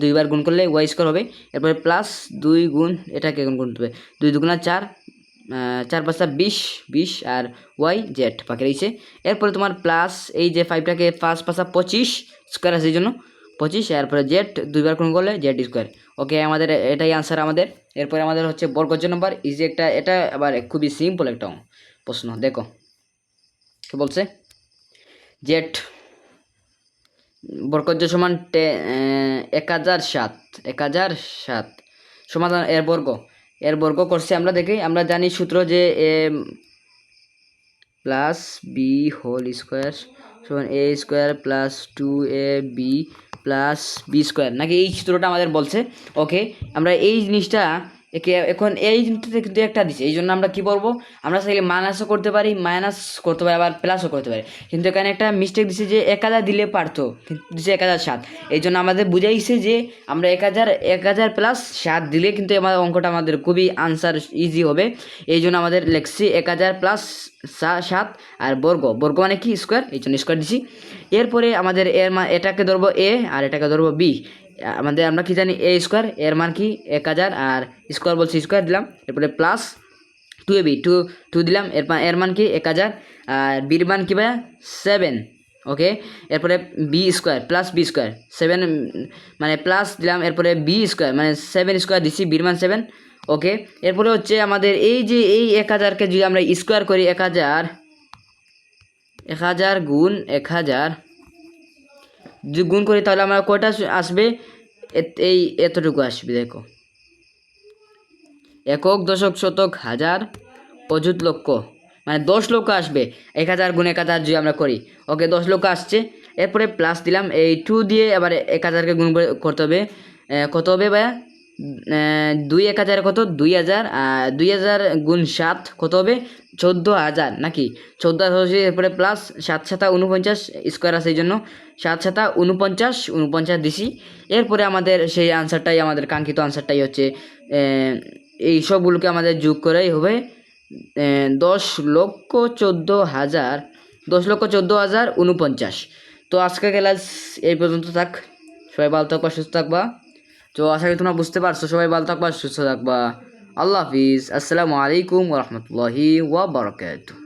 দুইবার গুণ করলে ওয়াই স্কোয়ার হবে, এরপরে প্লাস 2 গুণ এটাকে গুণ করতে হবে, 2 দুগুণা 4 4 5 20, আর ওয়াই জেড বাকি রয়েছে, এরপরে তোমার প্লাস এই যে 5টাকে 5 5 25 স্কোয়ার আছে এই জন্য 25, এরপরে জেড দুইবার গুণ করলে জেড স্কোয়ার। ওকে, আমাদের এটাই আনসার আমাদের। এরপরে আমাদের হচ্ছে বর্গজ নম্বর, ইজি একটা, এটা আবার খুবই সিম্পল একটা প্রশ্ন। দেখো কি বলছে, জেড বর্গজ সমান 1007 সমাধান এর বর্গ করছে আমরা দেখি, আমরা জানি সূত্র যে প্লাস বি হোল স্কোয়ার সমান a square plus 2ab plus B square নাকি, এই সূত্রটা আমাদের বলছে। ওকে, আমরা এই জিনিসটা এখন এই জিনিসটা কিন্তু একটা দিচ্ছে, এই জন্য আমরা কি বলবো, আমরা চাইলে মাইনাসও করতে পারি আবার প্লাসও করতে পারি, কিন্তু এখানে একটা মিস্টেক দিচ্ছে যে 1000 দিলে পারতো, দিচ্ছে 1007, এই জন্য আমাদের বুঝাইছে যে আমরা 1000 প্লাস 7 দিলে কিন্তু আমাদের অঙ্কটা আমাদের খুবই আনসার ইজি হবে, এই জন্য আমাদের লেখছি 1000 প্লাস 7, আর বর্গ মানে কি স্কোয়ার, এই জন্য স্কোয়ার দিছি। এরপরে আমাদের এটাকে ধরবো এ আর এটাকে ধরবো বি, আমরা কি জানি এ স্কোয়ার, এর মান কি 1000, আর স্কোয়ার বলছি স্কোয়ার দিলাম, এরপরে প্লাস 2ab 2 দিলাম, এর মান কি 1000, আর বির মান কি ভাই 7। ওকে, এরপরে B square plus B square 7 মানে প্লাস দিলাম, এরপরে বি স্কোয়ার মানে 7 স্কোয়ার দিচ্ছি, বির মান 7। ওকে, এরপরে হচ্ছে আমাদের এই যে এই 1000কে যদি আমরা স্কোয়ার করি, 1000 গুণ 1000 যদি গুণ করি তাহলে আমার কয়টা আসবে, এই এতটুকু আসবে। দেখো, একক দশক শতক হাজার অযুত লক্ষ মানে 10 লক্ষ আসবে 1000 গুণ 1000 যদি আমরা করি, ওকে 10 লক্ষ আসছে। এরপরে প্লাস দিলাম এই 2 দিয়ে আবার 1000কে গুণ করতে হবে। কত হবে ভাইয়া? 2 1000 কত? 2000, 2000 গুণ 7 কত হবে? 14000 নাকি? 14000। এরপরে প্লাস 7 7 49 স্কোয়ার আছে, এই জন্য 7 7 49 49 দিছি। এরপরে আমাদের সেই আনসারটাই, আমাদের কাঙ্ক্ষিত আনসারটাই হচ্ছে এই সবগুলোকে আমাদের যোগ করেই হবে 10,14,000, 10,14,049। তো আজকে ক্লাস এই পর্যন্ত থাক। সবাই ভালো থাকবা, সুস্থ থাকবা। তো আশা করি তোমরা বুঝতে পারছো। সবাই ভালো থাকবা, সুস্থ থাকবা। আল্লাহ হাফিজ। আসসালামু আলাইকুম ওয়া রাহমাতুল্লাহি ওয়া বারাকাতুহু।